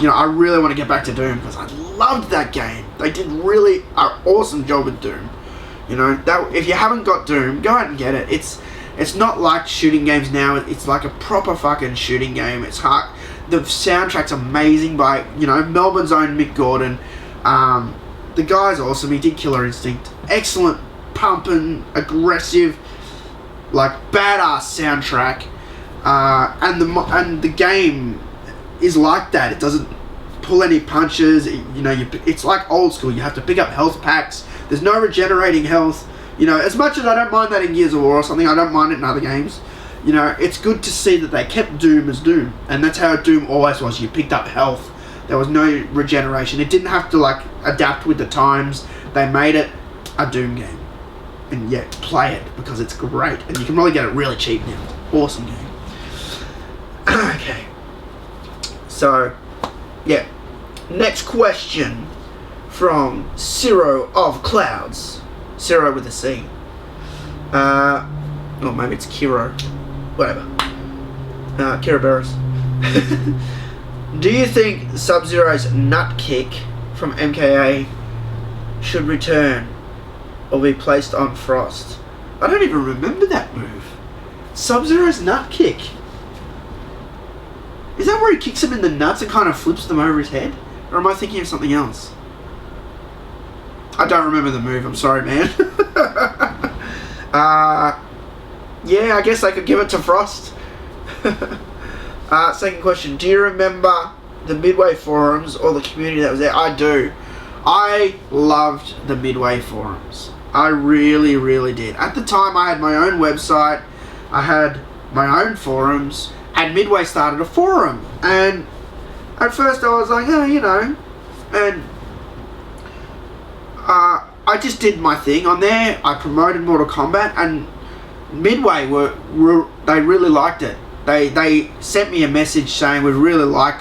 you know, I really want to get back to Doom, because I loved that game. They did really an awesome job with Doom. You know, that if you haven't got Doom, go out and get it. It's not like shooting games now. It's like a proper fucking shooting game. It's hard. The soundtrack's amazing by, you know, Melbourne's own Mick Gordon. The guy's awesome. He did Killer Instinct. Excellent, pumping, aggressive, like badass soundtrack. And the game is like that. It doesn't pull any punches. You know, it's like old school. You have to pick up health packs. There's no regenerating health. You know, as much as I don't mind that in Gears of War or something, I don't mind it in other games. You know, it's good to see that they kept Doom as Doom. And that's how Doom always was. You picked up health. There was no regeneration. It didn't have to, like, adapt with the times. They made it a Doom game. And, yeah, play it, because it's great. And you can probably get it really cheap now. Awesome game. Okay. So, yeah. Next question from Zero of Clouds. Zero with a C. Or maybe it's Kiro. Whatever. Kira Barris. Do you think Sub-Zero's nut kick from MKA should return or be placed on Frost? I don't even remember that move. Sub-Zero's nut kick. Is that where he kicks him in the nuts and kind of flips them over his head? Or am I thinking of something else? I don't remember the move, I'm sorry, man. Yeah, I guess I could give it to Frost. Second question, do you remember the Midway forums or the community that was there? I do. I loved the Midway forums. I really, really did. At the time, I had my own website, I had my own forums, and Midway started a forum. And at first I was like, oh, you know, and I just did my thing on there. I promoted Mortal Kombat, and Midway they really liked it. They sent me a message saying, we really like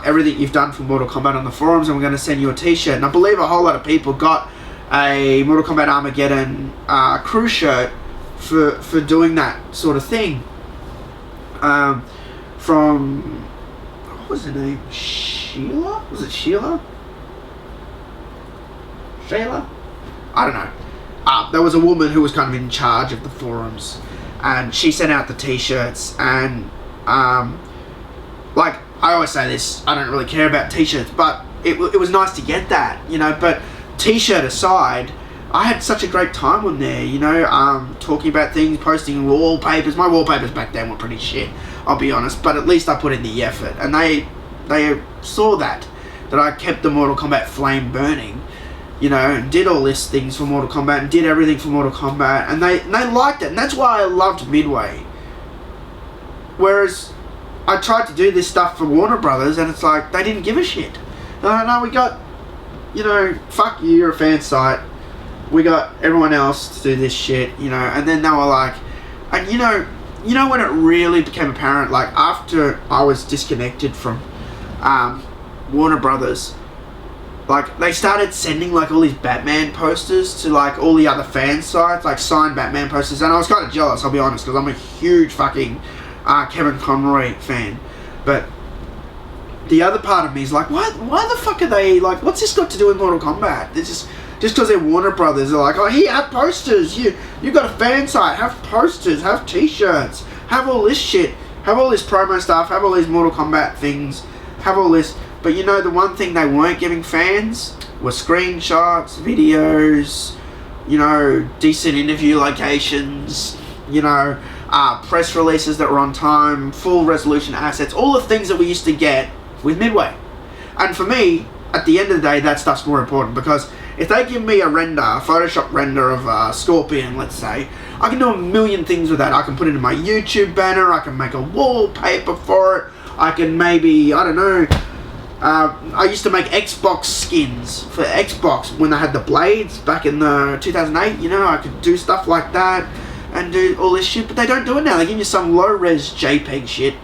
everything you've done for Mortal Kombat on the forums, and we're going to send you a t-shirt. And I believe a whole lot of people got a Mortal Kombat Armageddon crew shirt for doing that sort of thing. From, what was her name? Sheila? Was it Sheila? Shayla? I don't know. There was a woman who was kind of in charge of the forums, and she sent out the t-shirts, and like, I always say this, I don't really care about t-shirts, but it was nice to get that, you know. But t-shirt aside, I had such a great time on there, you know, talking about things, posting wallpapers. My wallpapers back then were pretty shit, I'll be honest, but at least I put in the effort, and they saw that I kept the Mortal Kombat flame burning, you know, and did all these things for Mortal Kombat, and did everything for Mortal Kombat, and they liked it, and that's why I loved Midway. Whereas I tried to do this stuff for Warner Brothers, and it's like, they didn't give a shit. No, we got, you know, fuck you, you're a fan site. We got everyone else to do this shit, you know, and then they were like, and you know when it really became apparent, like after I was disconnected from Warner Brothers, like they started sending like all these Batman posters to like all the other fan sites, like signed Batman posters, and I was kind of jealous, I'll be honest, because I'm a huge fucking Kevin Conroy fan. But the other part of me is like, why the fuck are they, like, what's this got to do with Mortal Kombat? It's just because they're Warner Brothers, they're like, oh, here, have posters, you got a fan site, have posters, have t-shirts, have all this shit, have all this promo stuff, have all these Mortal Kombat things, have all this. But you know, the one thing they weren't giving fans were screenshots, videos, you know, decent interview locations, you know, press releases that were on time, full resolution assets, all the things that we used to get with Midway. And for me, at the end of the day, that stuff's more important, because if they give me a Photoshop render of Scorpion, let's say, I can do a million things with that. I can put it in my YouTube banner, I can make a wallpaper for it, I can maybe, I don't know, I used to make Xbox skins for Xbox when they had the blades back in the 2008, you know, I could do stuff like that and do all this shit, but they don't do it now. They give you some low-res JPEG shit,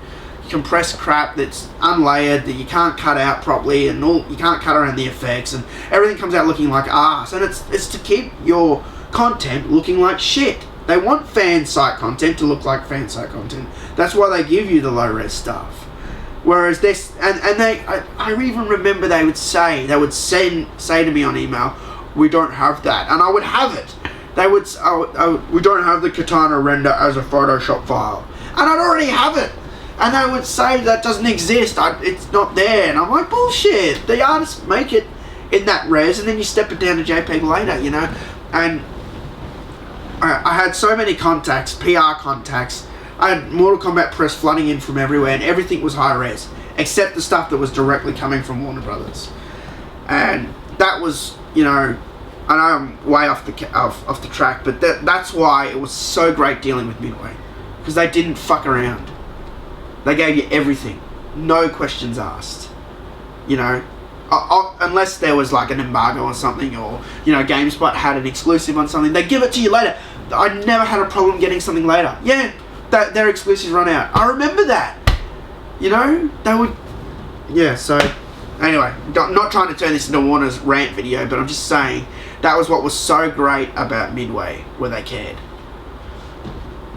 compressed crap that's unlayered, that you can't cut out properly, and you can't cut around the effects, and everything comes out looking like arse, and it's to keep your content looking like shit. They want fan site content to look like fan site content. That's why they give you the low-res stuff. Whereas this, I even remember they would say to me on email, we don't have that, and I would have it. They would, we don't have the Katana render as a Photoshop file, and I'd already have it. And they would say that doesn't exist, it's not there, and I'm like, bullshit. The artists make it in that res, and then you step it down to JPEG later, you know. And I had so many contacts, PR contacts. I had Mortal Kombat press flooding in from everywhere, and everything was high res, except the stuff that was directly coming from Warner Brothers. And that was, you know, I know I'm way off the track, but that's why it was so great dealing with Midway, because they didn't fuck around. They gave you everything, no questions asked, you know, unless there was like an embargo or something, or, you know, GameSpot had an exclusive on something, they give it to you later. I never had a problem getting something later. Yeah, their exclusives run out. I remember that, you know, they would, yeah. So anyway, not trying to turn this into Warner's rant video, but I'm just saying that was what was so great about Midway, where they cared.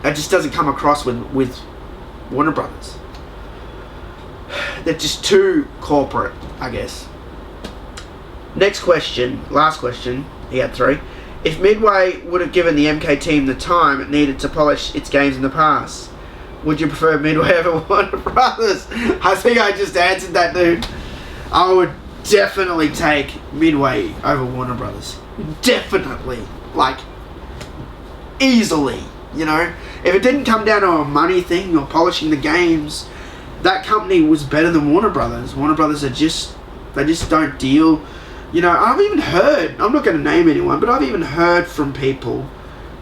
It just doesn't come across with Warner Brothers. They're just too corporate, I guess. Next question, last question, he had 3. If Midway would have given the MK team the time it needed to polish its games in the past, would you prefer Midway over Warner Brothers? I think I just answered that, dude. I would definitely take Midway over Warner Brothers. Definitely. Like, easily, you know. If it didn't come down to a money thing or polishing the games, that company was better than Warner Brothers. Warner Brothers they just don't deal. You know, I've even heard, I'm not going to name anyone, but I've even heard from people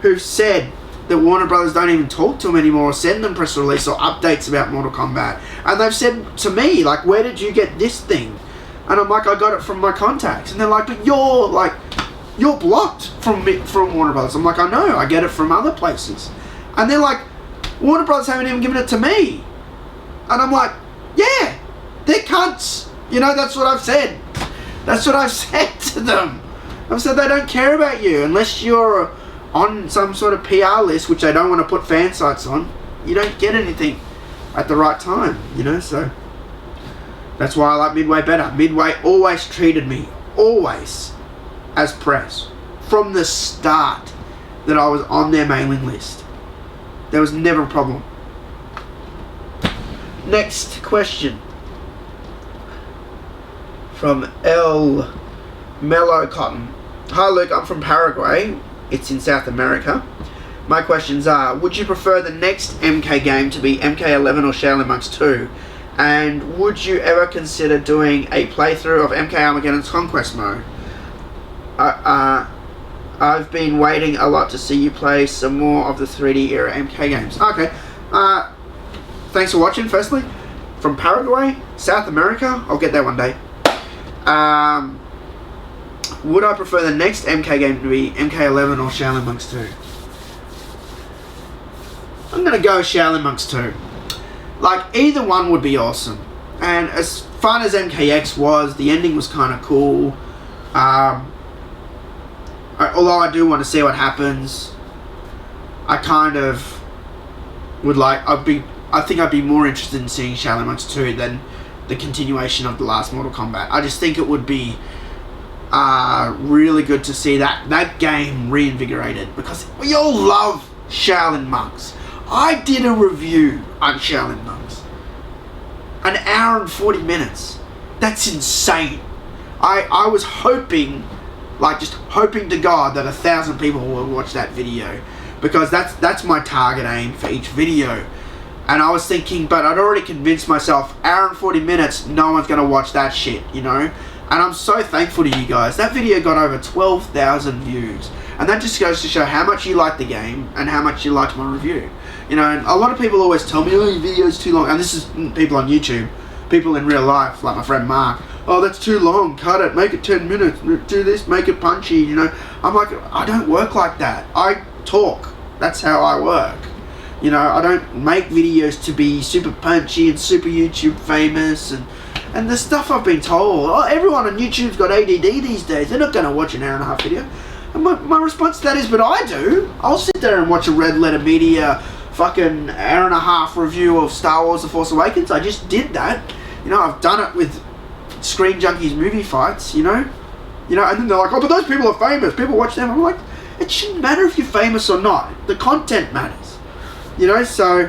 who've said that Warner Brothers don't even talk to them anymore, or send them press release or updates about Mortal Kombat. And they've said to me, like, where did you get this thing? And I'm like, I got it from my contacts. And they're like, but you're blocked from Warner Brothers. I'm like, I know, I get it from other places. And they're like, Warner Brothers haven't even given it to me. And I'm like, yeah, they're cunts. You know, that's what I've said. That's what I've said to them. I've said they don't care about you unless you're on some sort of PR list, which they don't want to put fan sites on. You don't get anything at the right time, you know. So that's why I like Midway better. Midway always treated me, always, as press. From the start that I was on their mailing list. There was never a problem. Next question. from L Mellow Cotton. Hi Luke, I'm from Paraguay. It's in South America. My questions are, would you prefer the next MK game to be MK11 or Shaolin Monks 2? And would you ever consider doing a playthrough of MK Armageddon's Conquest mode? I've been waiting a lot to see you play some more of the 3D era MK games. Okay. Thanks for watching, firstly. From Paraguay, South America. I'll get there one day. Would I prefer the next MK game to be MK11 or Shaolin Monks 2? I'm going to go Shaolin Monks 2. Like, either one would be awesome. And as fun as MKX was, the ending was kind of cool. Although I do want to see what happens, I kind of would like, I think I'd be more interested in seeing Shaolin Monks 2 than the continuation of the last Mortal Kombat. I just think it would be really good to see that game reinvigorated, because we all love Shaolin Monks. I did a review on Shaolin Monks. An hour and 40 minutes. That's insane. I was hoping, like just hoping to God that 1,000 people will watch that video, because that's my target aim for each video. And I was thinking, but I'd already convinced myself, hour and 40 minutes, no one's going to watch that shit, you know? And I'm so thankful to you guys. That video got over 12,000 views. And that just goes to show how much you like the game and how much you liked my review. You know, and a lot of people always tell me, oh, your video's too long. And this is people on YouTube. People in real life, like my friend Mark. Oh, that's too long. Cut it. Make it 10 minutes. Do this. Make it punchy, you know. I'm like, I don't work like that. I talk. That's how I work. You know, I don't make videos to be super punchy and super YouTube famous and the stuff I've been told. Oh, everyone on YouTube's got ADD these days. They're not going to watch an hour and a half video. And my response to that is, but I do. I'll sit there and watch a Red Letter Media fucking hour and a half review of Star Wars The Force Awakens. I just did that. You know, I've done it with Screen Junkies movie fights, you know, and then they're like, oh, but those people are famous. People watch them. I'm like, it shouldn't matter if you're famous or not. The content matters. You know, so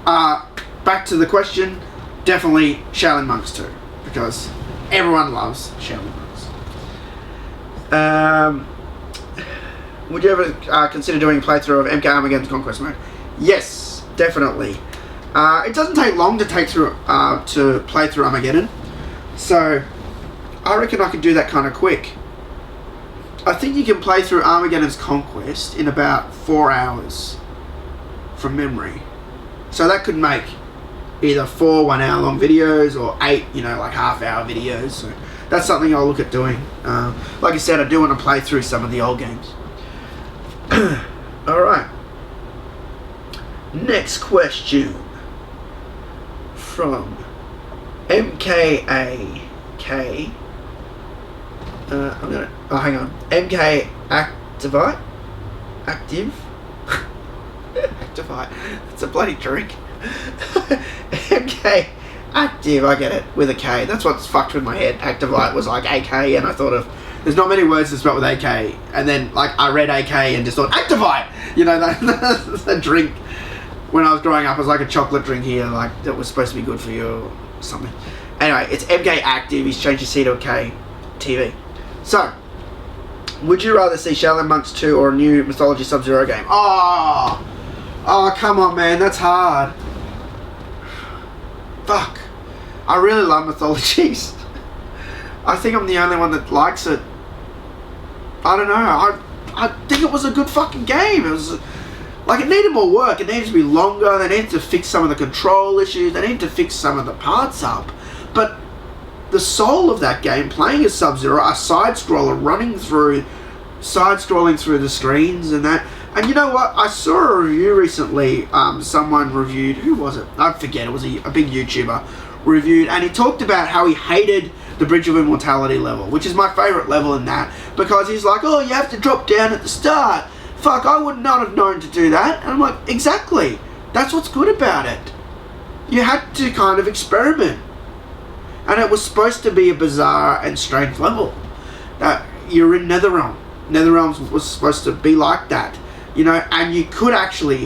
back to the question, definitely Shaolin Monks 2, because everyone loves Shaolin Monks. Would you ever consider doing a playthrough of MK Armageddon's Conquest mode? Yes, definitely. It doesn't take long to play through Armageddon, so I reckon I could do that kind of quick. I think you can play through Armageddon's Conquest in about 4 hours from memory. So that could make either 4 1-hour-long videos or 8, you know, like half-hour videos. So that's something I'll look at doing. Like I said, I do want to play through some of the old games. Alright. Next question. From MKAK. Hang on. MK Active? Activite. It's a bloody drink. MK Active, I get it, with a K. That's what's fucked with my head. Activite was like AK, and I thought of, there's not many words to spell with AK. And then, like, I read AK and just thought, Activite! You know, that drink, when I was growing up, it was like a chocolate drink here, like, that was supposed to be good for you or something. Anyway, it's MK Active. He's changed his C to a K. TV. So, would you rather see Shaolin Monks 2 or a new Mythology Sub-Zero game? Oh, come on, man. That's hard. Fuck. I really love Mythologies. I think I'm the only one that likes it. I don't know. I think it was a good fucking game. It was like, it needed more work. It needed to be longer. They needed to fix some of the control issues. They needed to fix some of the parts up. But the soul of that game, playing as Sub-Zero, a side-scroller side-scrolling through the screens and that. And you know what? I saw a review recently. Someone reviewed, who was it? I forget. It was a big YouTuber reviewed, and he talked about how he hated the Bridge of Immortality level, which is my favourite level in that, because he's like, oh, you have to drop down at the start. Fuck, I would not have known to do that. And I'm like, exactly. That's what's good about it. You had to kind of experiment. And it was supposed to be a bizarre and strange level. You're in Netherrealm. Netherrealm was supposed to be like that. You know, and you could actually,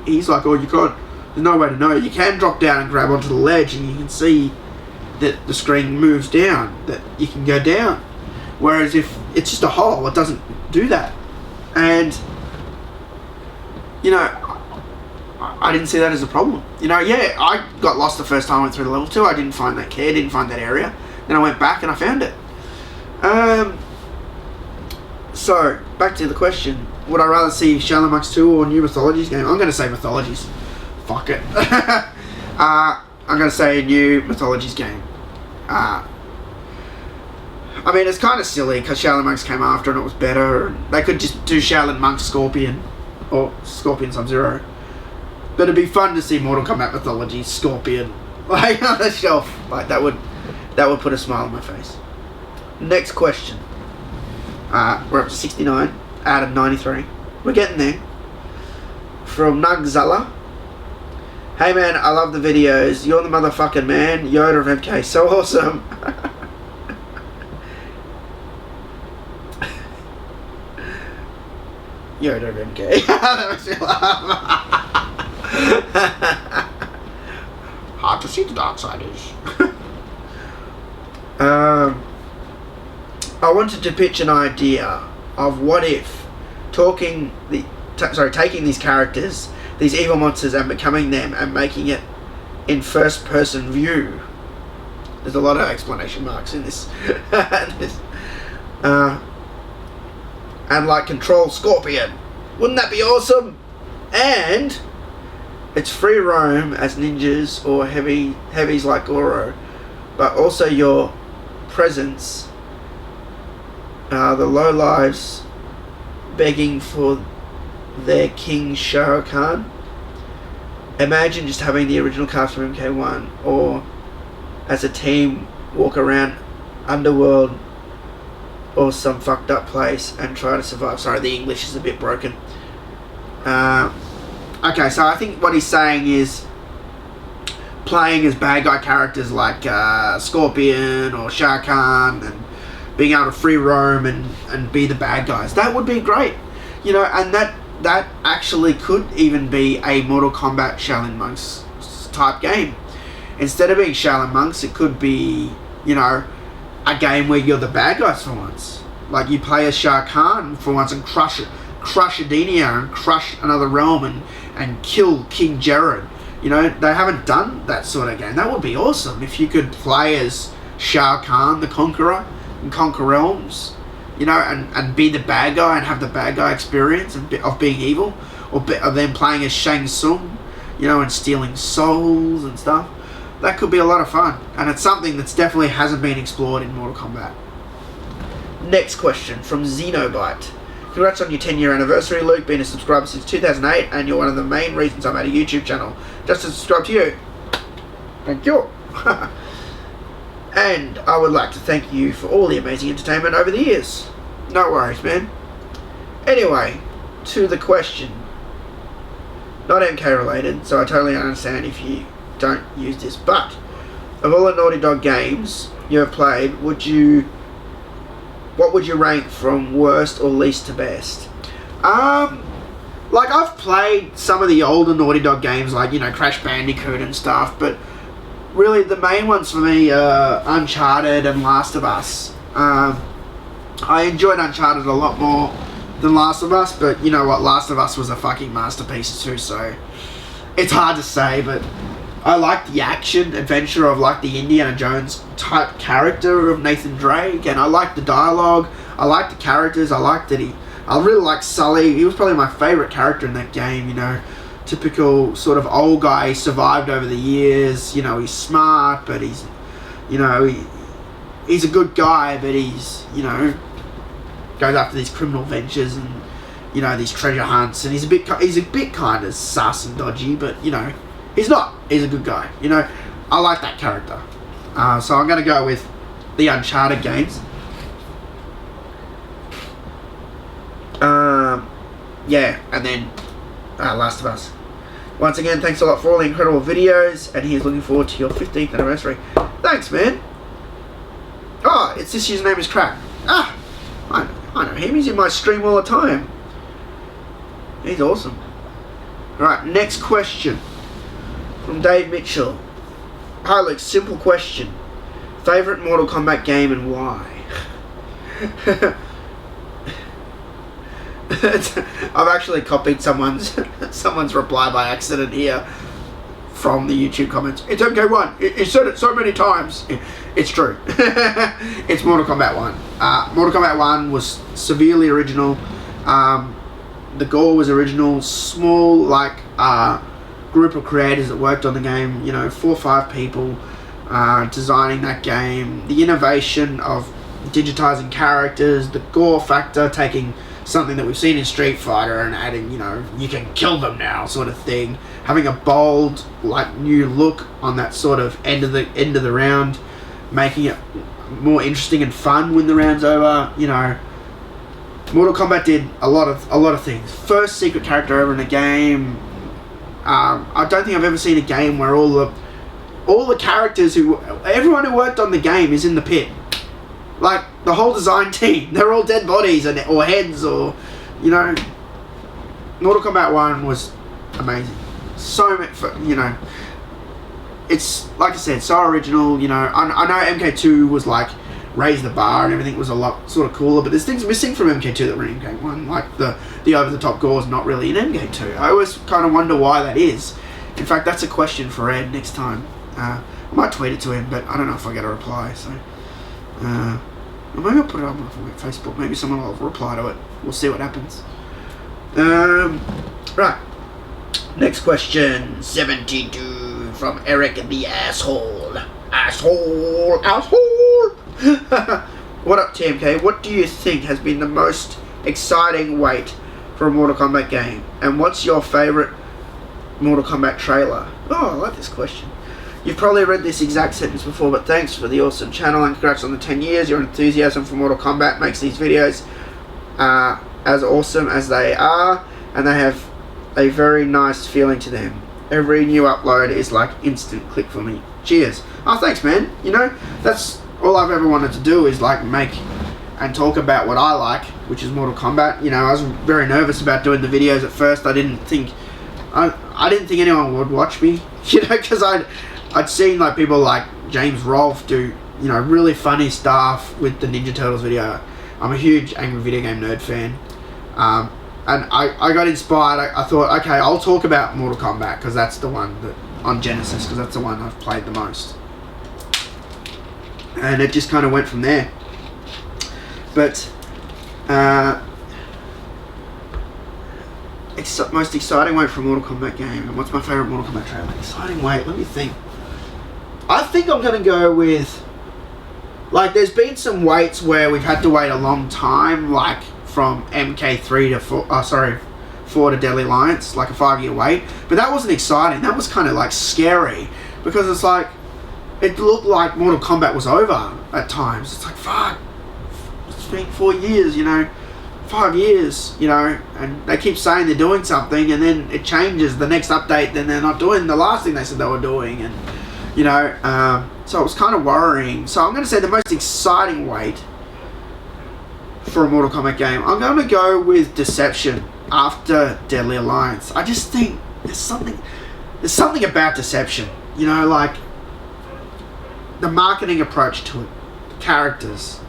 he's like, oh, you can't, there's no way to know. You can drop down and grab onto the ledge and you can see that the screen moves down, that you can go down. Whereas if it's just a hole, it doesn't do that. And, you know, I didn't see that as a problem. You know, yeah, I got lost the first time I went through the level 2. I didn't find that key, I didn't find that area. Then I went back and I found it. So, back to the question. Would I rather see Shaolin Monks 2 or new Mythologies game? I'm going to say Mythologies. Fuck it. I'm going to say a new Mythologies game. I mean, it's kind of silly because Shaolin Monks came after and it was better. They could just do Shaolin Monks Scorpion or Scorpion Sub-Zero. But it'd be fun to see Mortal Kombat Mythologies Scorpion like on the shelf. Like that would put a smile on my face. Next question. We're up to 69 out of 93. We're getting there. From Nugzala. Hey man, I love the videos. You're the motherfucking man. Yoda of MK, so awesome. Yoda of MK. That makes me laugh. Hard to see the dark side is. I wanted to pitch an idea of what if taking these characters, these evil monsters, and becoming them and making it in first person view. There's a lot of exclamation marks in this. And like control Scorpion. Wouldn't that be awesome? And it's free roam as ninjas or heavies like Goro, but also your presence, the low lives begging for their king Shao Kahn. Imagine just having the original cast from MK1 or as a team walk around Underworld or some fucked up place and try to survive. Sorry, the English is a bit broken. Okay, so I think what he's saying is playing as bad guy characters like Scorpion or Shao Kahn and being able to free roam and be the bad guys. That would be great. You know, and that actually could even be a Mortal Kombat Shaolin Monks type game. Instead of being Shaolin Monks, it could be, you know, a game where you're the bad guys for once. Like you play as Shao Kahn for once and crush Edenia and crush another realm and kill King Jared. You know, they haven't done that sort of game. That would be awesome if you could play as Shao Kahn, the Conqueror, and conquer realms. You know, and be the bad guy and have the bad guy experience of being evil. Or then playing as Shang Tsung, you know, and stealing souls and stuff. That could be a lot of fun. And it's something that's definitely hasn't been explored in Mortal Kombat. Next question from Xenobite. Congrats on your 10-year anniversary, Luke. Been a subscriber since 2008, and you're one of the main reasons I made a YouTube channel. Just to subscribe to you. Thank you. And I would like to thank you for all the amazing entertainment over the years. No worries, man. Anyway, to the question. Not MK related, so I totally understand if you don't use this. But, of all the Naughty Dog games you have played, what would you rank from worst or least to best? Like I've played some of the older Naughty Dog games, like, you know, Crash Bandicoot and stuff, but really the main ones for me are Uncharted and Last of Us. I enjoyed Uncharted a lot more than Last of Us, but you know what, Last of Us was a fucking masterpiece too, so it's hard to say, but I like the action adventure of like the Indiana Jones type character of Nathan Drake, and I like the dialogue, I like the characters, I really like Sully. He was probably my favourite character in that game, you know, typical sort of old guy. He survived over the years, you know, he's smart, but he's, you know, he's a good guy, but he's, you know, goes after these criminal ventures and, you know, these treasure hunts, and he's a bit kind of sus and dodgy, but, you know, he's not. He's a good guy. You know, I like that character. So I'm going to go with the Uncharted games. Yeah, and then Last of Us. Once again, thanks a lot for all the incredible videos, and he's looking forward to your 15th anniversary. Thanks, man. Oh, it's this username is crap. Ah, I know him. He's in my stream all the time. He's awesome. Alright, next question. From Dave Mitchell. Hi Luke, simple question. Favorite Mortal Kombat game and why? I've actually copied someone's reply by accident here from the YouTube comments. It's MK1. You said it so many times. It's true. It's Mortal Kombat 1. Mortal Kombat 1 was severely original. The gore was original. Small, like, group of creators that worked on the game. 4 or 5 people designing that game. The innovation of digitizing characters. The gore factor, taking something that we've seen in Street Fighter and adding, you can kill them now sort of thing. Having a bold, like, new look on that sort of end of the round, making it more interesting and fun when the round's over. Mortal Kombat did a lot of things. First secret character ever in a game. I don't think I've ever seen a game where all the characters everyone who worked on the game is in the pit. Like, the whole design team, they're all dead bodies or heads or, Mortal Kombat 1 was amazing. So much, it's, like I said, so original, I know MK2 was like, raised the bar and everything was a lot sort of cooler, but there's things missing from MK2 that were in MK1, like the over-the-top gore is not really in MK2. I always kind of wonder why that is. In fact, that's a question for Ed next time. I might tweet it to him, but I don't know if I get a reply, so... or maybe I'll put it on my Facebook. Maybe someone will reply to it. We'll see what happens. Right. Next question. 72 from Eric the Asshole. Asshole. What up, TMK? What do you think has been the most exciting wait for a Mortal Kombat game? And what's your favourite Mortal Kombat trailer? Oh, I like this question. You've probably read this exact sentence before, but thanks for the awesome channel and congrats on the 10 years. Your enthusiasm for Mortal Kombat makes these videos as awesome as they are, and they have a very nice feeling to them. Every new upload is like instant click for me. Cheers. Oh, thanks, man. That's all I've ever wanted to do is like make and talk about what I like, which is Mortal Kombat. I was very nervous about doing the videos at first. I didn't think anyone would watch me, because I'd seen like people like James Rolfe do, really funny stuff with the Ninja Turtles video. I'm a huge Angry Video Game Nerd fan. And I got inspired. I thought, okay, I'll talk about Mortal Kombat because that's the one that on Genesis, because that's the one I've played the most. And it just kind of went from there. But most exciting wait for a Mortal Kombat game. And what's my favourite Mortal Kombat trailer? Exciting wait, let me think. I think I'm going to go with, like, there's been some waits where we've had to wait a long time, like from MK3 to 4 to Deadly Alliance, like a 5-year wait. But that wasn't exciting. That was kind of like scary, because it's like, it looked like Mortal Kombat was over at times. It's like, fuck, it's been 4 years, 5 years, and they keep saying they're doing something, and then it changes the next update, then they're not doing the last thing they said they were doing, and so it was kind of worrying. So I'm going to say the most exciting wait for a Mortal Kombat game, I'm going to go with Deception after Deadly Alliance. I just think there's something about Deception, like the marketing approach to it, the characters,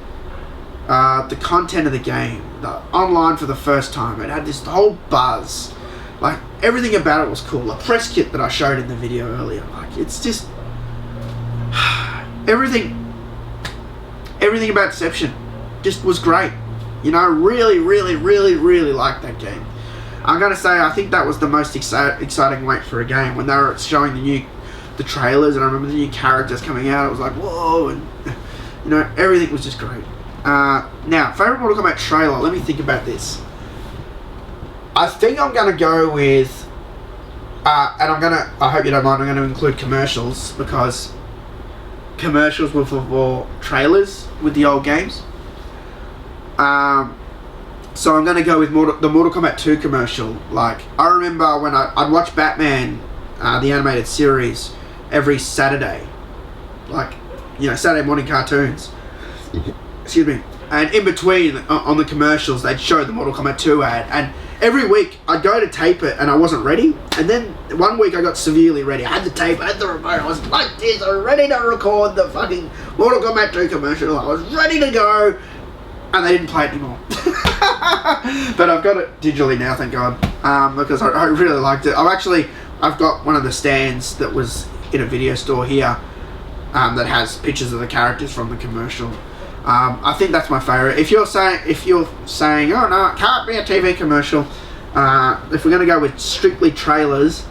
the content of the game, the online for the first time. It had this whole buzz, like everything about it was cool. The press kit that I showed in the video earlier, like it's just everything about Deception just was great. Really, really, really, really liked that game. I'm gonna say I think that was the most exciting wait for a game, when they were showing the trailers, and I remember the new characters coming out. It was like, whoa, and everything was just great. Now, favorite Mortal Kombat trailer. Let me think about this. I think I'm gonna go with, and I hope you don't mind, I'm gonna include commercials, because commercials were for trailers with the old games. So I'm going to go with the Mortal Kombat 2 commercial. Like, I remember when I'd watch Batman, the animated series, every Saturday. Like, Saturday morning cartoons. Excuse me. And in between, on the commercials, they'd show the Mortal Kombat 2 ad. And every week, I'd go to tape it, and I wasn't ready. And then one week, I got severely ready. I had the tape, I had the remote, I was like this, I was ready to record the fucking Mortal Kombat 2 commercial. I was ready to go, and they didn't play it anymore. But I've got it digitally now, thank God, because I really liked it. I've got one of the stands that was in a video store here that has pictures of the characters from the commercial. I think that's my favourite. If you're saying, oh no, it can't be a TV commercial, if we're going to go with strictly trailers,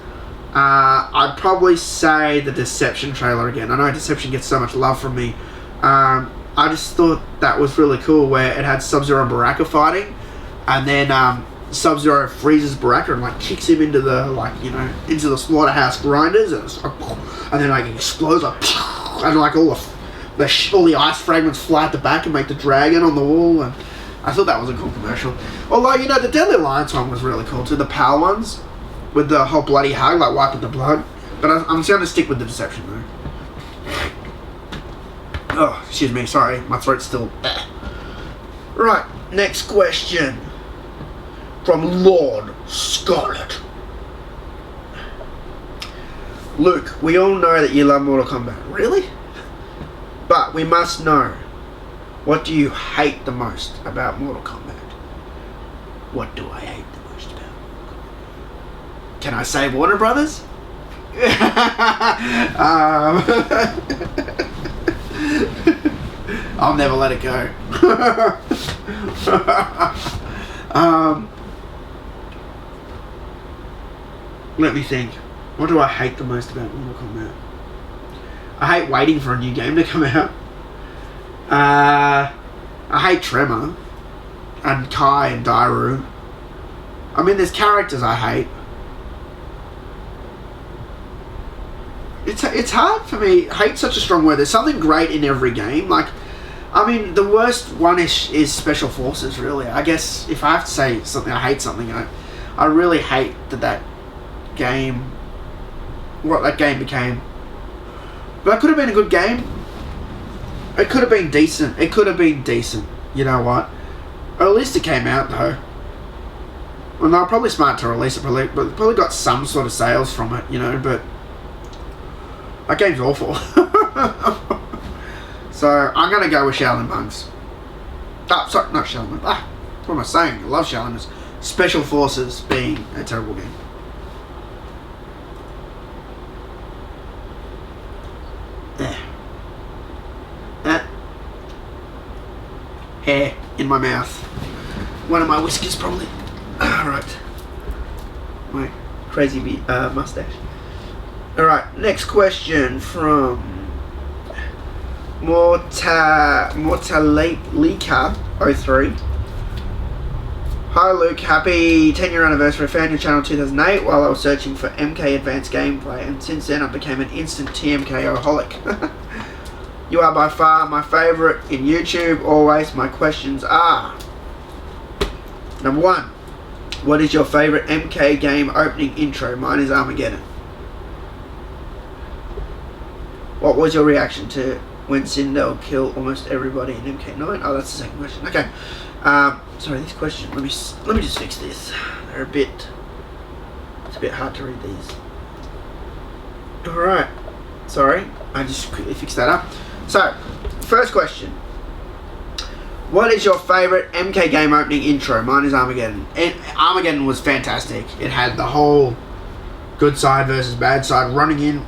I'd probably say the Deception trailer again. I know Deception gets so much love from me. I just thought that was really cool, where it had Sub-Zero and Baraka fighting, and then Sub-Zero freezes Baraka and like kicks him into the into the slaughterhouse grinders, and it's like, and then like it explodes like, and like all the ice fragments fly at the back and make the dragon on the wall, and I thought that was a cool commercial. Although the Deadly Alliance one was really cool too, the PAL ones with the whole bloody hug like wiping the blood. But I'm just going to stick with the Deception though. Oh, excuse me, sorry, my throat's still... Right, next question. From Lord Scarlet. Luke, we all know that you love Mortal Kombat. Really? But we must know, what do you hate the most about Mortal Kombat? What do I hate the most about Mortal Kombat? Can I say Warner Brothers? I'll never let it go. Let me think. What do I hate the most about Mortal Kombat? I hate waiting for a new game to come out. I hate Tremor and Kai and Dairu. I mean, there's characters I hate. It's hard for me. Hate's such a strong word. There's something great in every game. Like, I mean, the worst one is Special Forces, really. I guess if I have to say something, I hate something, I really hate that game, what that game became. But it could have been a good game. It could have been decent. You know what? Or at least it came out, though. Well, they're probably smart to release it, but probably got some sort of sales from it, but that game's awful. So, I'm going to go with Shaolin Monks. Oh, sorry, not Shaolin Monks. What am I saying? I love Shaolin Monks. Special Forces being a terrible game. Hair in my mouth. One of my whiskers, probably. Alright. My crazy mustache. Alright, next question from Mortalika03. Hi Luke, happy 10-year anniversary. I found your channel in 2008 while I was searching for MK Advanced Gameplay, and since then I became an instant TMK-oholic. You are by far my favourite in YouTube. Always. My questions are: number 1, what is your favourite MK game opening intro? Mine is Armageddon. What was your reaction to when Sindel killed almost everybody in MK9? Oh, that's the second question. Okay. Sorry, this question. Let me just fix this. It's a bit hard to read these. All right. Sorry, I just quickly fixed that up. So, first question. What is your favourite MK game opening intro? Mine is Armageddon. Armageddon was fantastic. It had the whole good side versus bad side running in.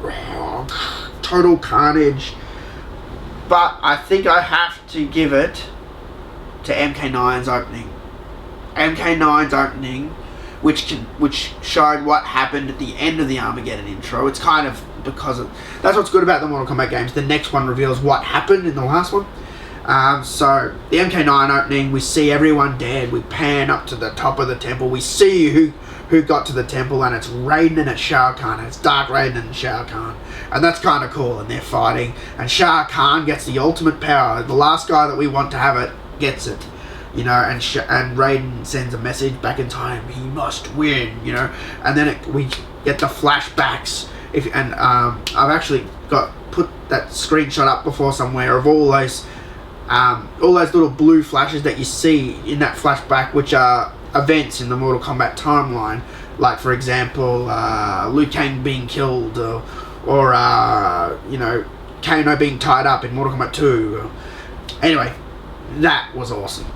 Total carnage. But I think I have to give it to MK9's opening. MK9's opening, which showed what happened at the end of the Armageddon intro. It's kind of because of... That's what's good about the Mortal Kombat games. The next one reveals what happened in the last one. So, the MK9 opening, we see everyone dead. We pan up to the top of the temple. We see who got to the temple, and it's Raiden and it's Shao Kahn. And it's Dark Raiden and Shao Kahn. And that's kind of cool, and they're fighting. And Shao Kahn gets the ultimate power. The last guy that we want to have it gets it. And Raiden sends a message back in time. He must win, And then we get the flashbacks. I've actually put that screenshot up before somewhere of all those little blue flashes that you see in that flashback, which are events in the Mortal Kombat timeline. Like, for example, Liu Kang being killed, or Kano being tied up in Mortal Kombat 2. Anyway, that was awesome.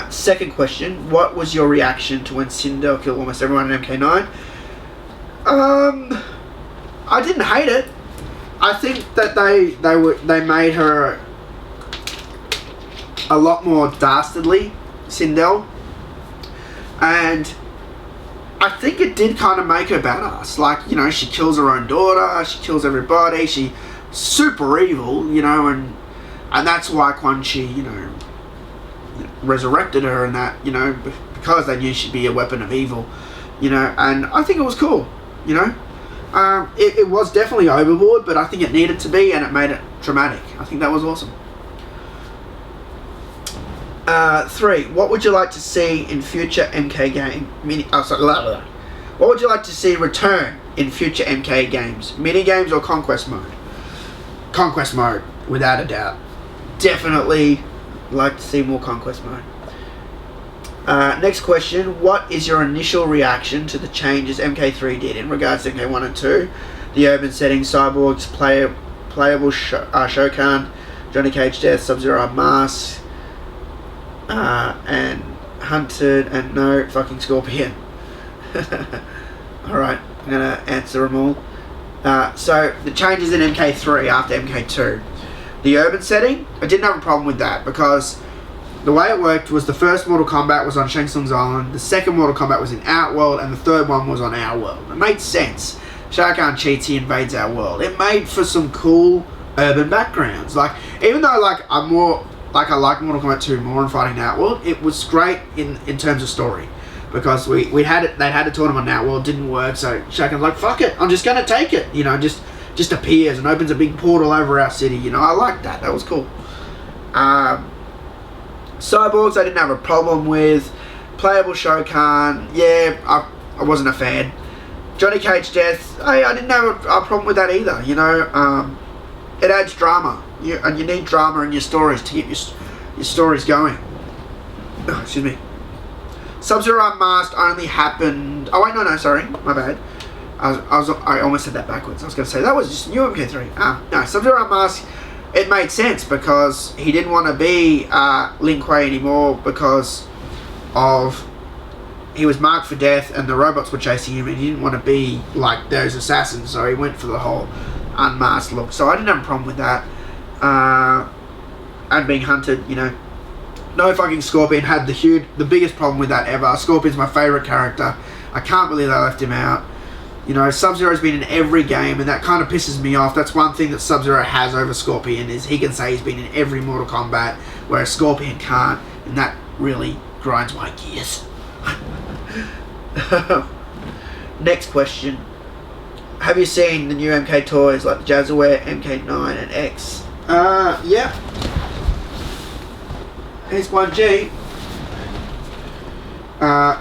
Second question, what was your reaction to when Sindel killed almost everyone in MK9? I didn't hate it. I think that they made her a lot more dastardly, Sindel, and I think it did kind of make her badass. Like, you know, she kills her own daughter, she kills everybody, she's super evil, you know, and that's why Quan Chi, you know, resurrected her, and that, you know, because they knew she'd be a weapon of evil, you know, and I think it was cool, you know. It was definitely overboard, but I think it needed to be, and it made it dramatic. I think that was awesome. 3. What would you like to see in future MK game? What would you like to see return in future MK games? Mini games or Conquest mode? Conquest mode, without a doubt. Definitely like to see more Conquest mode. Next question. What is your initial reaction to the changes MK3 did in regards to MK1 and 2? The urban setting, cyborgs, playable Shokan, Johnny Cage death, Sub-Zero mask, and Hunted, and no fucking Scorpion. Alright, I'm gonna answer them all. So, the changes in MK3 after MK2. The urban setting, I didn't have a problem with that, because the way it worked was the first Mortal Kombat was on Shang Tsung's Island, the second Mortal Kombat was in Outworld, and the third one was on our world. It made sense. Shao Kahn cheats, he invades our world. It made for some cool urban backgrounds. Like, even though I like Mortal Kombat 2 more and fighting Outworld, it was great in terms of story. Because they'd had a tournament on Outworld, didn't work, so Shao Kahn's like, fuck it, I'm just gonna take it, you know, just appears and opens a big portal over our city, you know. I liked that. That was cool. Cyborgs I didn't have a problem with. Playable Shokan, yeah, I wasn't a fan. Johnny Cage death, I didn't have a problem with that either, you know. It adds drama, and you need drama in your stories to keep your stories going. Oh, excuse me. Sub-Zero Unmasked only happened... Oh wait, no, sorry, my bad. I almost said that backwards. I was going to say that was just new MK3. No, Sub-Zero Unmasked, it made sense because he didn't want to be Lin Kuei anymore because of he was marked for death and the robots were chasing him, and he didn't want to be like those assassins, so he went for the whole unmasked look. So I didn't have a problem with that. And being hunted, you know. No fucking Scorpion. Had the biggest problem with that ever. Scorpion's my favourite character. I can't believe they left him out. You know, Sub-Zero's been in every game, and that kind of pisses me off. That's one thing that Sub-Zero has over Scorpion, is he can say he's been in every Mortal Kombat, whereas Scorpion can't, and that really grinds my gears. Next question. Have you seen the new MK toys like the Jazzaware, MK9 and X? Yeah. Here's 1G.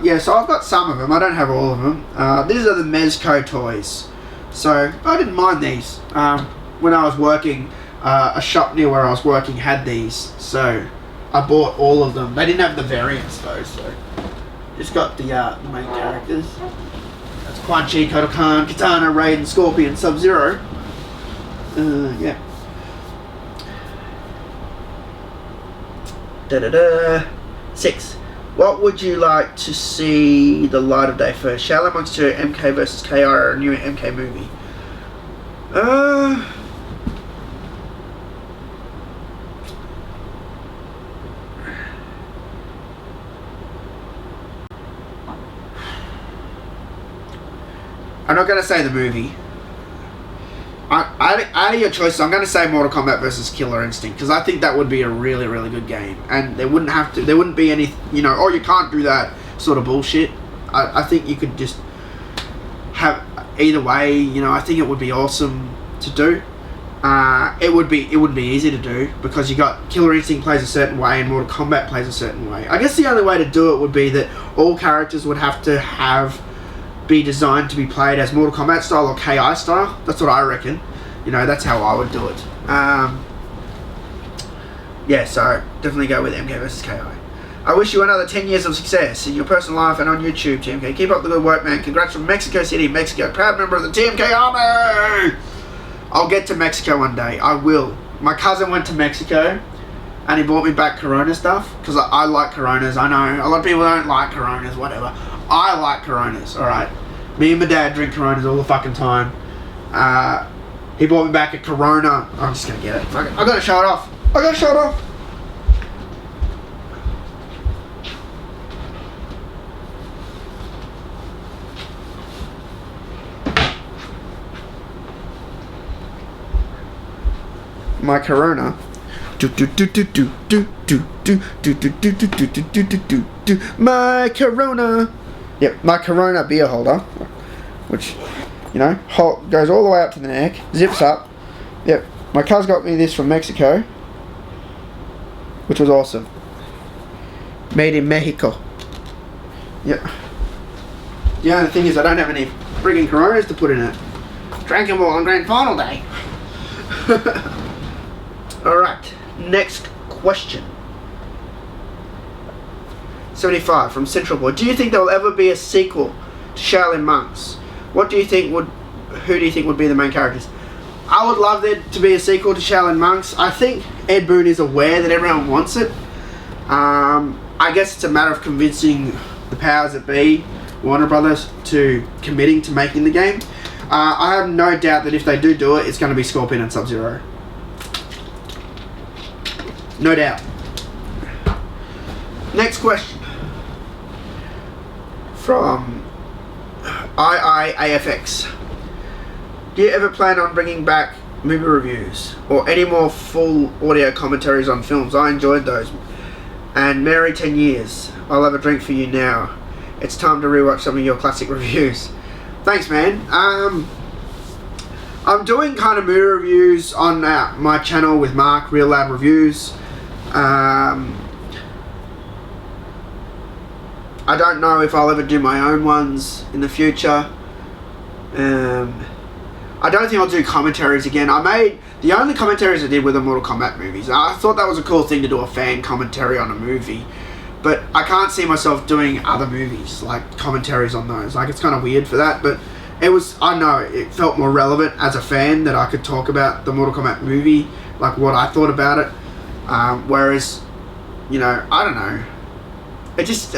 Yeah, so I've got some of them. I don't have all of them. These are the Mezco toys. So, I didn't mind these. When I was working, a shop near where I was working had these. So, I bought all of them. They didn't have the variants though, so... Just got the main characters. That's Quan Chi, Kotal Kahn, Katana, Raiden, Scorpion, Sub-Zero. Yeah. Da-da-da. 6. What would you like to see the light of day first? Shaolin Monks 2, MK vs. KI, or a new MK movie? I'm not going to say the movie. Out of your choices, I'm going to say Mortal Kombat vs. Killer Instinct, because I think that would be a really, really good game, and there wouldn't be any, you know, oh, you can't do that sort of bullshit. I think you could just have either way. You know, I think it would be awesome to do. It wouldn't be easy to do because you got Killer Instinct plays a certain way and Mortal Kombat plays a certain way. I guess the only way to do it would be that all characters would have to be designed to be played as Mortal Kombat style or KI style. That's what I reckon. You know, that's how I would do it. Yeah, so definitely go with MK vs. KI. I wish you another 10 years of success in your personal life and on YouTube, TMK. Keep up the good work, man. Congrats from Mexico City, Mexico. Proud member of the TMK Army! I'll get to Mexico one day. I will. My cousin went to Mexico and he bought me back Corona stuff because I like Coronas. I know a lot of people don't like Coronas, whatever. I like Coronas, alright. Me and my dad drink Coronas all the fucking time. He bought me back a Corona. I'm just gonna get it. Fuck it. I gotta show it off. My Corona. My Corona. Yep, my Corona beer holder, which, you know, goes all the way up to the neck, zips up. Yep, my cuz got me this from Mexico, which was awesome. Made in Mexico. Yep. The only thing is I don't have any friggin' Coronas to put in it. Drank them all on grand final day. Alright, next question. 75 from Central Boy. Do you think there will ever be a sequel to Shaolin Monks? Who do you think would be the main characters? I would love there to be a sequel to Shaolin Monks. I think Ed Boon is aware that everyone wants it. I guess it's a matter of convincing the powers that be, Warner Brothers, to committing to making the game. I have no doubt that if they do it, it's going to be Scorpion and Sub-Zero. No doubt. Next question. From IIAFX. Do you ever plan on bringing back movie reviews or any more full audio commentaries on films? I enjoyed those. And Mary, 10 years. I'll have a drink for you now. It's time to rewatch some of your classic reviews. Thanks, man. I'm doing kind of movie reviews on my channel with Mark, Real Lab Reviews. I don't know if I'll ever do my own ones in the future. I don't think I'll do commentaries again. The only commentaries I did were the Mortal Kombat movies. I thought that was a cool thing to do, a fan commentary on a movie. But I can't see myself doing other movies, like commentaries on those. Like, it's kind of weird for that, but I know, it felt more relevant as a fan that I could talk about the Mortal Kombat movie, like what I thought about it. Whereas, you know, I don't know. It's just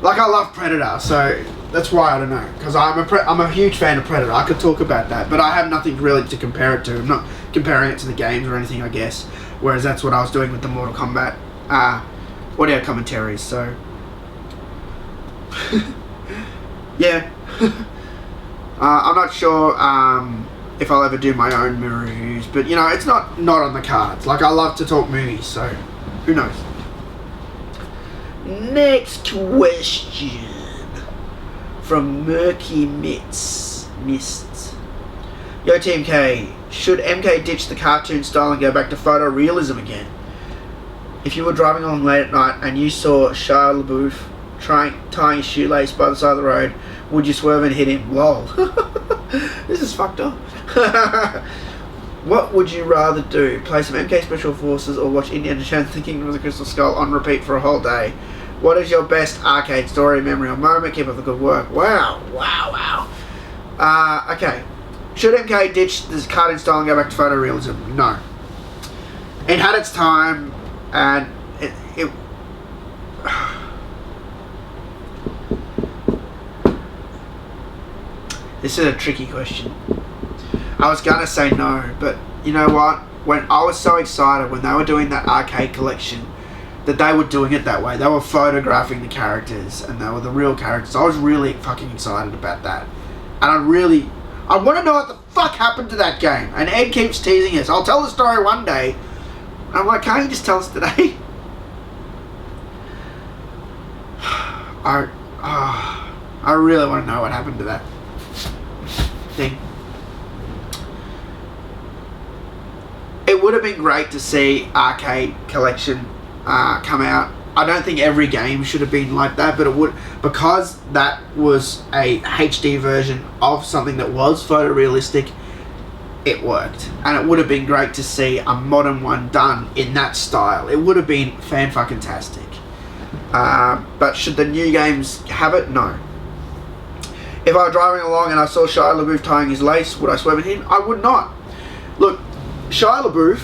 like, I love Predator, so that's why I don't know. Because I'm a huge fan of Predator. I could talk about that, but I have nothing really to compare it to. I'm not comparing it to the games or anything, I guess. Whereas that's what I was doing with the Mortal Kombat audio commentaries. So yeah, I'm not sure if I'll ever do my own movie reviews, but you know, it's not on the cards. Like, I love to talk movies, so who knows. Next question from Murky Mists. Yo, TMK, should MK ditch the cartoon style and go back to photorealism again? If you were driving along late at night and you saw Shia LaBeouf tying his shoelace by the side of the road, would you swerve and hit him? Lol. This is fucked up. What would you rather do? Play some MK Special Forces or watch Indiana Jones The Kingdom of the Crystal Skull on repeat for a whole day? What is your best arcade story, memory, or moment? Keep up the good work. Wow. Okay. Should MK ditch this cartoon style and go back to photorealism? No. It had its time, and it This is a tricky question. I was gonna say no, but you know what? When I was so excited when they were doing that arcade collection, that they were doing it that way. They were photographing the characters, and they were the real characters. I was really fucking excited about that. And I want to know what the fuck happened to that game. And Ed keeps teasing us. I'll tell the story one day. And I'm like, can't you just tell us today? I really want to know what happened to that thing. It would have been great to see arcade collection come out. I don't think every game should have been like that, but it would, because that was a HD version of something that was photorealistic. It worked, and it would have been great to see a modern one done in that style. It would have been fan-fucking-tastic. But should the new games have it? No. If I were driving along and I saw Shia LaBeouf tying his lace, would I swear with him? I would not. Look, Shia LaBeouf,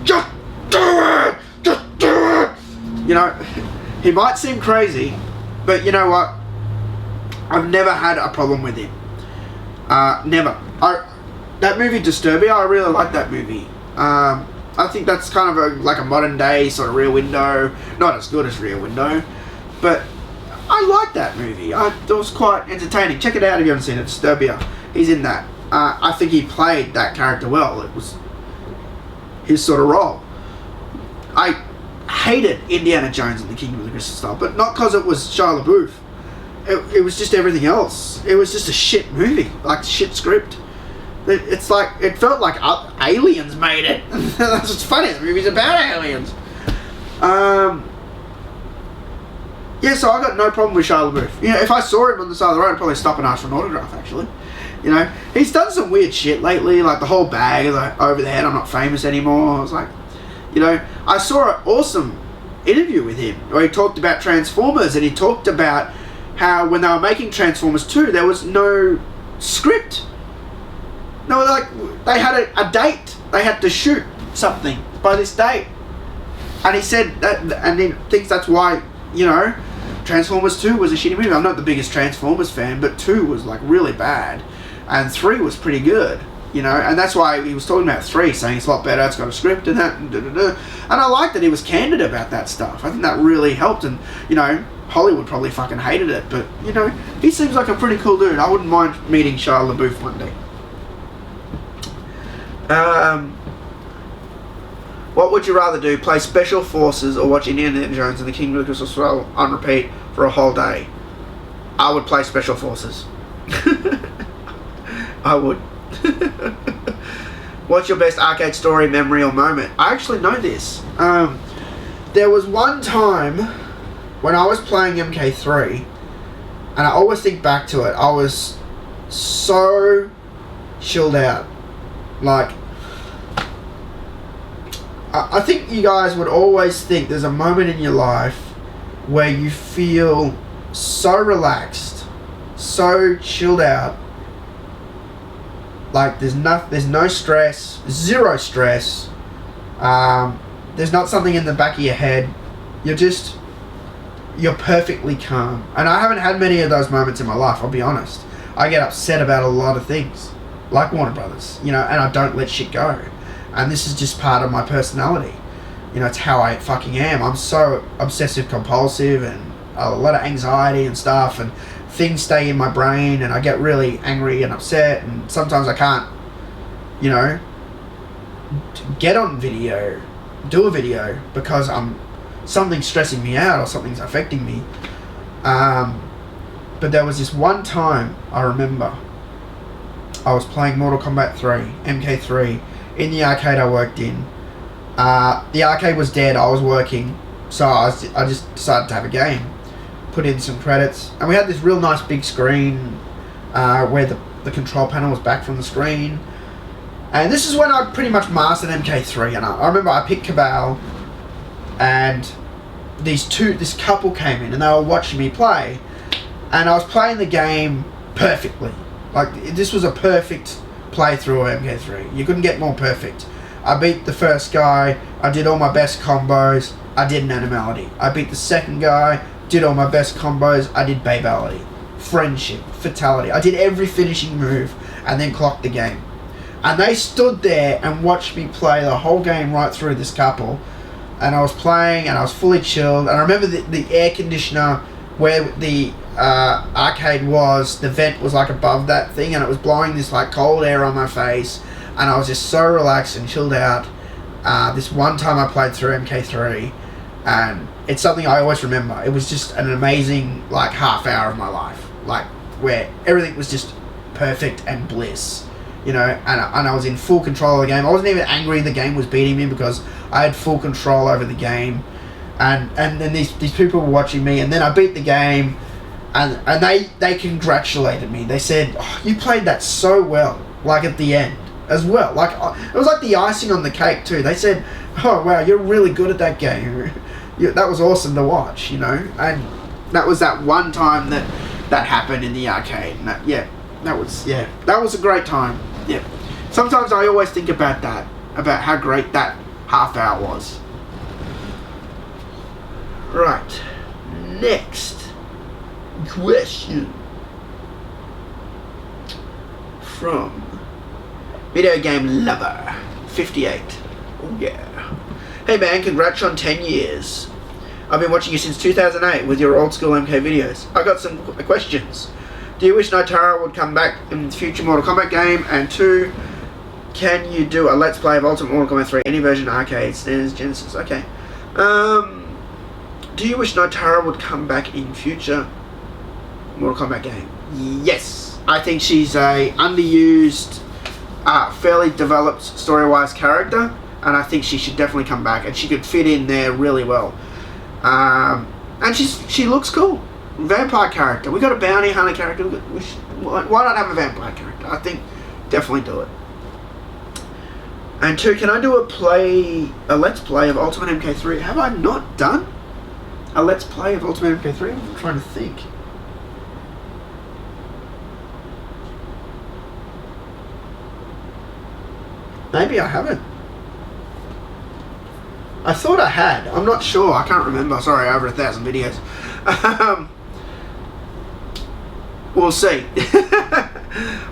just do it! Just do it! You know, he might seem crazy, but you know what? I've never had a problem with him. Never. That movie Disturbia, I really like that movie. I think that's kind of like a modern day sort of Rear Window. Not as good as Rear Window, but I like that movie. It was quite entertaining. Check it out if you haven't seen it. Disturbia. He's in that. I think he played that character well. It was his sort of role. I hated Indiana Jones and the Kingdom of the Crystal Skull, but not because it was Shia LaBeouf. It was just everything else. It was just a shit movie, like shit script. It's like, it felt like aliens made it. That's what's funny. The movie's about aliens. Yeah, so I got no problem with Shia LaBeouf. You know, if I saw him on the side of the road, I'd probably stop and ask for an autograph. Actually, you know, he's done some weird shit lately, like the whole bag, like over the head. I'm not famous anymore. I was like, you know, I saw an awesome interview with him where he talked about Transformers, and he talked about how when they were making Transformers 2, there was no script. No, like, they had a date. They had to shoot something by this date. And he said that, and he thinks that's why, you know, Transformers 2 was a shitty movie. I'm not the biggest Transformers fan, but 2 was like really bad. And 3 was pretty good, you know, and that's why he was talking about 3, saying it's a lot better, it's got a script and that, and And I like that he was candid about that stuff. I think that really helped, and, you know, Hollywood probably fucking hated it, but, you know, he seems like a pretty cool dude. I wouldn't mind meeting Shia LaBeouf one day. What would you rather do? Play Special Forces or watch Indiana Jones and the Kingdom of the Crystal Skull on repeat for a whole day? I would play Special Forces. I would. What's your best arcade story, memory, or moment? I actually know this. There was one time when I was playing MK3, and I always think back to it, I was so chilled out. Like, I think you guys would always think there's a moment in your life where you feel so relaxed, so chilled out, like there's no stress, zero stress, there's not something in the back of your head, you're perfectly calm. And I haven't had many of those moments in my life, I'll be honest. I get upset about a lot of things, like Warner Brothers, you know, and I don't let shit go. And this is just part of my personality. You know, it's how I fucking am. I'm so obsessive compulsive and a lot of anxiety and stuff, and things stay in my brain, and I get really angry and upset, and sometimes I can't, you know, get on video, do a video, because something's stressing me out or something's affecting me. But there was this one time I remember I was playing Mortal Kombat 3, MK3, in the arcade I worked in. The arcade was dead, I was working, so I just decided to have a game. Put in some credits, and we had this real nice big screen where the control panel was back from the screen. And this is when I pretty much mastered MK3, and I remember I picked Cabal, and this couple came in and they were watching me play, and I was playing the game perfectly. Like, this was a perfect playthrough of MK3. You couldn't get more perfect. I beat the first guy, I did all my best combos, I did an animality. I beat the second guy, did all my best combos, I did babality, friendship, fatality. I did every finishing move and then clocked the game. And they stood there and watched me play the whole game right through, this couple. And I was playing and I was fully chilled. And I remember the air conditioner where the arcade was, the vent was like above that thing, and it was blowing this like cold air on my face, and I was just so relaxed and chilled out. This one time I played through MK3, and it's something I always remember. It was just an amazing like half hour of my life, like where everything was just perfect and bliss, you know, and I was in full control of the game. I wasn't even angry the game was beating me, because I had full control over the game. And then these people were watching me, and then I beat the game, and they congratulated me. They said, "Oh, you played that so well," like at the end as well. Like, it was like the icing on the cake too. They said, "Oh wow, you're really good at that game. That was awesome to watch," you know. And that was that one time that that happened in the arcade. And that was a great time. Yeah. Sometimes I always think about that, about how great that half hour was. Right. Next question from Video Game Lover 58. Oh yeah. Hey man, congrats on 10 years. I've been watching you since 2008 with your old school MK videos. I got some questions. Do you wish Nitara would come back in the future Mortal Kombat game? And 2, can you do a Let's Play of Ultimate Mortal Kombat 3? Any version, arcade, standards, Genesis? Okay. Do you wish Nitara would come back in future Mortal Kombat game? Yes. I think she's a underused, fairly developed story-wise character, and I think she should definitely come back, and she could fit in there really well. And she looks cool. Vampire character. We got a bounty hunter character. Why not have a vampire character? I think definitely do it. And 2, can I do a Let's Play of Ultimate MK3? Have I not done a Let's Play of Ultimate MK3? I'm trying to think. Maybe I haven't. I thought I had. I'm not sure. I can't remember. Sorry, over 1,000 videos. We'll see.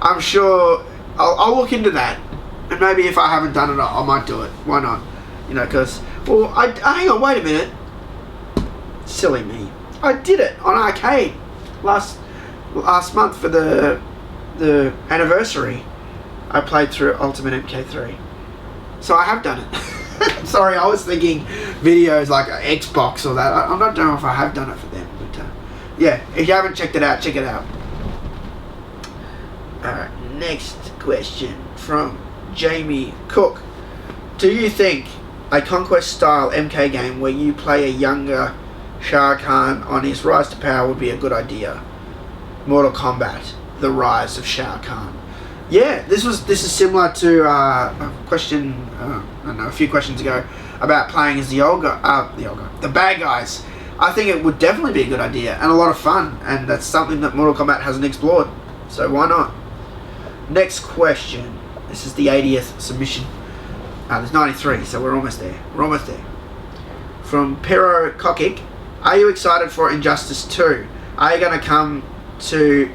I'm sure I'll look into that. And maybe if I haven't done it, I might do it. Why not? You know, because... Well, hang on, wait a minute. Silly me. I did it on arcade last month for the anniversary. I played through Ultimate MK3. So I have done it. Sorry, I was thinking videos like Xbox or that. I'm not sure if I have done it for them. But yeah, if you haven't checked it out, check it out. Alright, next question from Jamie Cook. Do you think a Conquest style MK game where you play a younger Shah Kahn on his rise to power would be a good idea? Mortal Kombat, the rise of Shah Kahn. Yeah, this is similar to a question, I don't know, a few questions ago about playing as the bad guys. I think it would definitely be a good idea and a lot of fun, and that's something that Mortal Kombat hasn't explored, so why not? Next question. This is the 80th submission. There's 93, so we're almost there. From Pero Kokic. Are you excited for Injustice 2? Are you going to come to...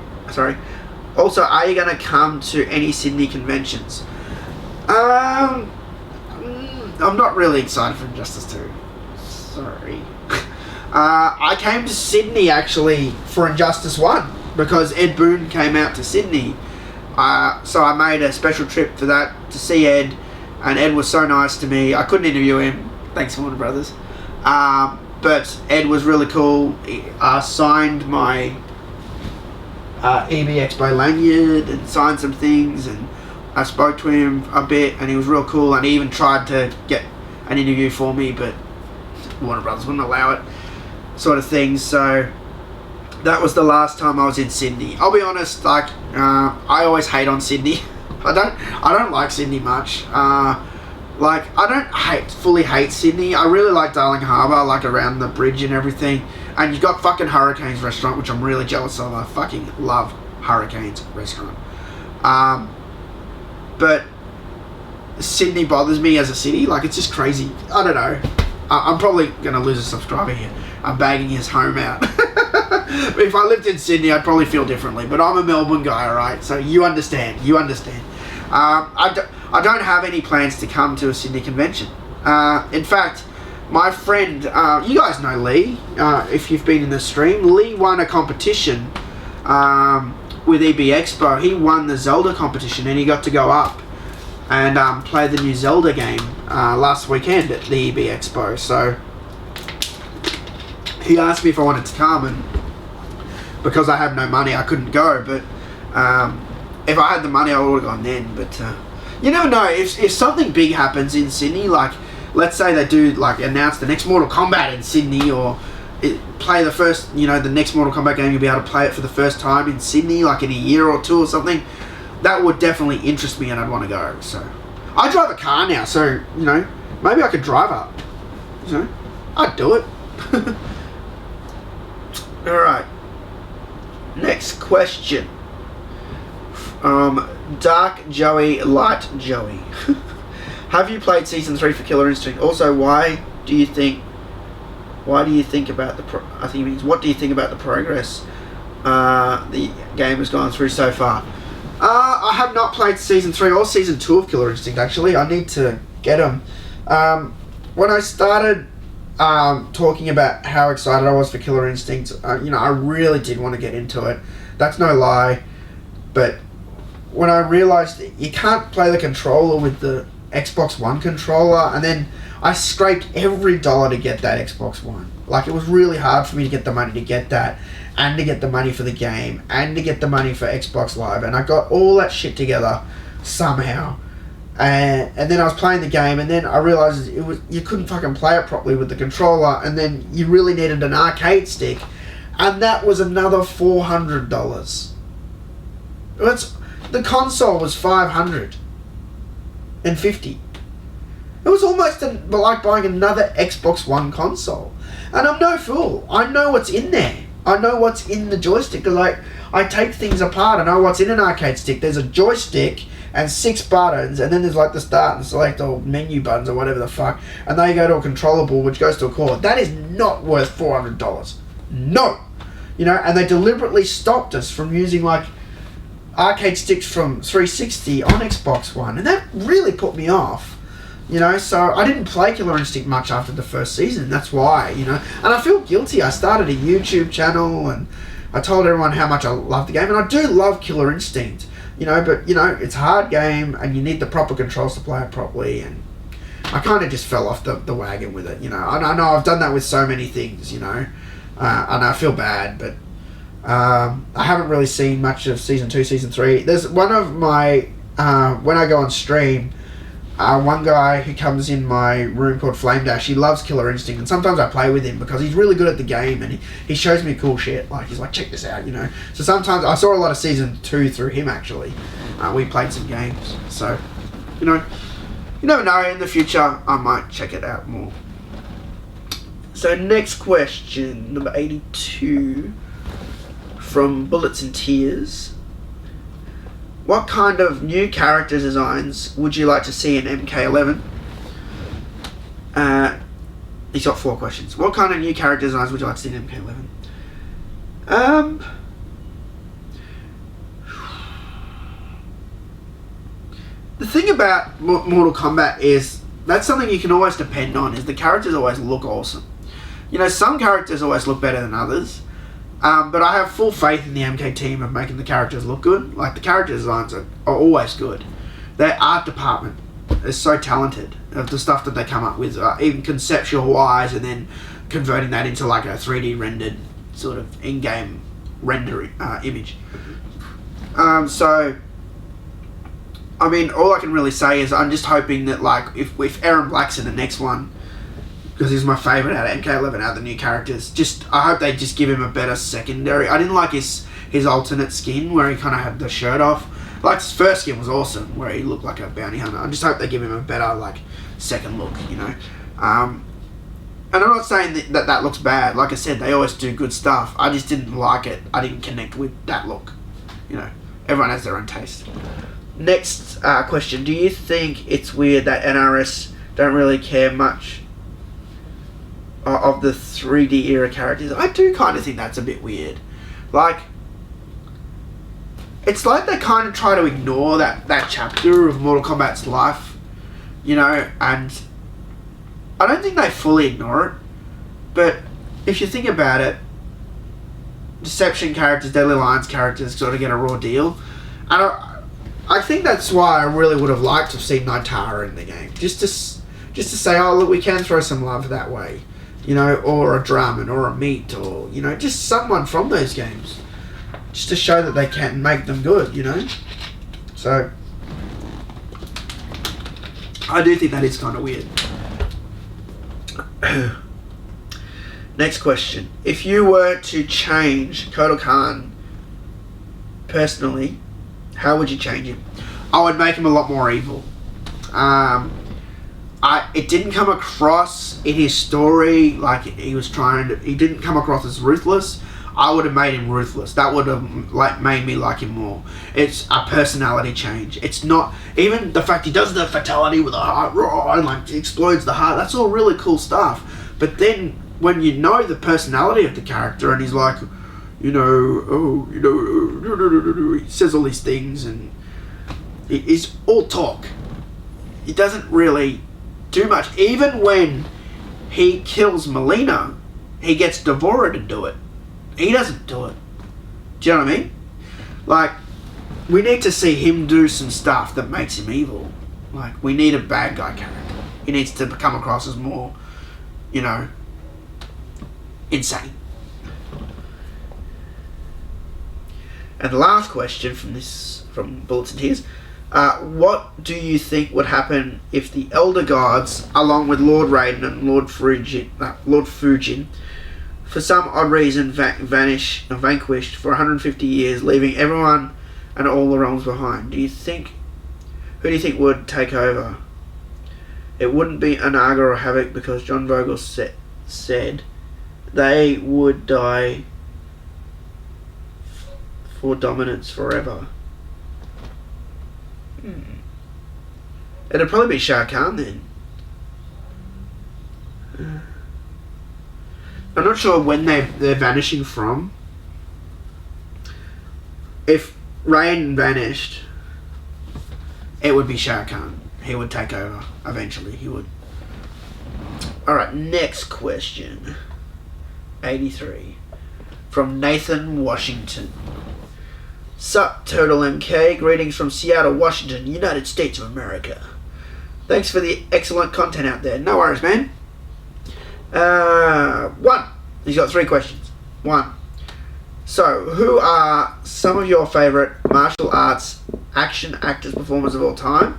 Also, are you going to come to any Sydney conventions? I'm not really excited for Injustice 2. Sorry. I came to Sydney, actually, for Injustice 1, because Ed Boon came out to Sydney. So I made a special trip for that, to see Ed, and Ed was so nice to me. I couldn't interview him. Thanks, Warner Brothers. But Ed was really cool. He signed my... EB Expo lanyard and signed some things, and I spoke to him a bit, and he was real cool, and he even tried to get an interview for me, but Warner Brothers wouldn't allow it, sort of thing. So that was the last time I was in Sydney. I'll be honest, like I always hate on Sydney. I don't like Sydney much. Like I don't fully hate Sydney. I really like Darling Harbour, like around the bridge and everything. And you've got fucking Hurricanes restaurant, which I'm really jealous of. I fucking love Hurricanes restaurant. But Sydney bothers me as a city. Like, it's just crazy. I don't know. I'm probably going to lose a subscriber here. I'm bagging his home out. If I lived in Sydney, I'd probably feel differently. But I'm a Melbourne guy, alright? So you understand. I don't have any plans to come to a Sydney convention. In fact... My friend, you guys know Lee, if you've been in the stream. Lee won a competition with EB Expo. He won the Zelda competition, and he got to go up and play the new Zelda game last weekend at the EB Expo. So he asked me if I wanted to come, and because I had no money, I couldn't go. But if I had the money, I would have gone then. But you never know. If something big happens in Sydney, like... Let's say they do, like, announce the next Mortal Kombat in Sydney, or play the first, the next Mortal Kombat game, you'll be able to play it for the first time in Sydney, like in a year or two or something. That would definitely interest me, and I'd want to go. So, I drive a car now, so, maybe I could drive up. I'd do it. Alright. Next question. Dark Joey, Light Joey. Have you played Season 3 for Killer Instinct? Also, what do you think about the progress the game has gone through so far? I have not played Season 3 or Season 2 of Killer Instinct, actually. I need to get them. When I started talking about how excited I was for Killer Instinct, I really did want to get into it. That's no lie. But when I realised you can't play the controller with the Xbox One controller, and then I scraped every dollar to get that Xbox One. Like, it was really hard for me to get the money to get that, and to get the money for the game, and to get the money for Xbox Live, and I got all that shit together somehow. And then I was playing the game, and then I realised you couldn't fucking play it properly with the controller, and then you really needed an arcade stick, and that was another $400. The console was $550. It was almost like buying another Xbox One console. And I'm no fool. I know what's in there. I know what's in the joystick. Because I take things apart. I know what's in an arcade stick. There's a joystick and 6 buttons. And then there's like the start and select or menu buttons or whatever the fuck. And then you go to a controller board which goes to a cord. That is not worth $400. No. And they deliberately stopped us from using like arcade sticks from 360 on Xbox One. And that really put me off. So I didn't play Killer Instinct much after the first season. That's why, and I feel guilty. I started a YouTube channel and I told everyone how much I love the game, and I do love Killer Instinct, but it's a hard game and you need the proper controls to play it properly, and I kind of just fell off the wagon with it. I know I've done that with so many things, and I feel bad, but I haven't really seen much of Season 2, Season 3. There's one of my, when I go on stream, one guy who comes in my room called Flame Dash, he loves Killer Instinct, and sometimes I play with him because he's really good at the game, and he shows me cool shit. Like, he's like, check this out, So sometimes I saw a lot of Season 2 through him, actually. We played some games, so you never know. In the future, I might check it out more. So next question, number 82, from Bullets and Tears. What kind of new character designs would you like to see in MK11? He's got 4 questions. What kind of new character designs would you like to see in MK11? The thing about Mortal Kombat is that's something you can always depend on, is the characters always look awesome. Some characters always look better than others. But I have full faith in the MK team of making the characters look good. Like, the character designs are always good. Their art department is so talented of the stuff that they come up with, even conceptual wise, and then converting that into like a 3D rendered sort of in-game rendering image. So, I mean, all I can really say is I'm just hoping that, like, if Aaron Black's in the next one, because he's my favourite out of MK11 out of the new characters, I hope they just give him a better secondary. I didn't like his alternate skin where he kind of had the shirt off. Like, his first skin was awesome where he looked like a bounty hunter. I just hope they give him a better, like, second look, And I'm not saying that looks bad. Like I said, they always do good stuff. I just didn't like it. I didn't connect with that look. Everyone has their own taste. Next question. Do you think it's weird that NRS don't really care much of the 3D era characters? I do kind of think that's a bit weird. Like, it's like they kind of try to ignore that chapter of Mortal Kombat's life, and I don't think they fully ignore it, but if you think about it, Deception characters, Deadly Alliance characters sort of get a raw deal, and I think that's why I really would have liked to have seen Nitara in the game, just to say, oh look, we can throw some love that way. Or a Draman, or a Meat, or, just someone from those games. Just to show that they can make them good, So, I do think that is kind of weird. Next question. If you were to change Kotal Khan personally, how would you change him? I would make him a lot more evil. It didn't come across in his story like he didn't come across as ruthless. I would have made him ruthless. That would have made me like him more. It's a personality change. It's not even the fact he does the fatality with a heart and like explodes the heart. That's all really cool stuff. But then when you know the personality of the character and he's like, he says all these things and it's all talk. He doesn't really do much. Even when he kills Melina, he gets Devora to do it. He doesn't do it. Do you know what I mean? Like, we need to see him do some stuff that makes him evil. Like, we need a bad guy character. He needs to come across as more, insane. And the last question from Bullets and Tears, what do you think would happen if the Elder Gods, along with Lord Raiden and Lord Fujin, for some odd reason vanquished for 150 years, leaving everyone and all the realms behind? Who do you think would take over? It wouldn't be Anaga or Havoc because John Vogel said they would die for dominance forever. It'd probably be Shao Kahn then. I'm not sure when they're vanishing from. If Rain vanished, it would be Shao Kahn. He would take over eventually. He would. Alright, next question. 83. From Nathan Washington. Sup, TotalMK. Greetings from Seattle, Washington, United States of America. Thanks for the excellent content out there. No worries, man. 1. He's got 3 questions. 1. So, who are some of your favourite martial arts action actors performers of all time?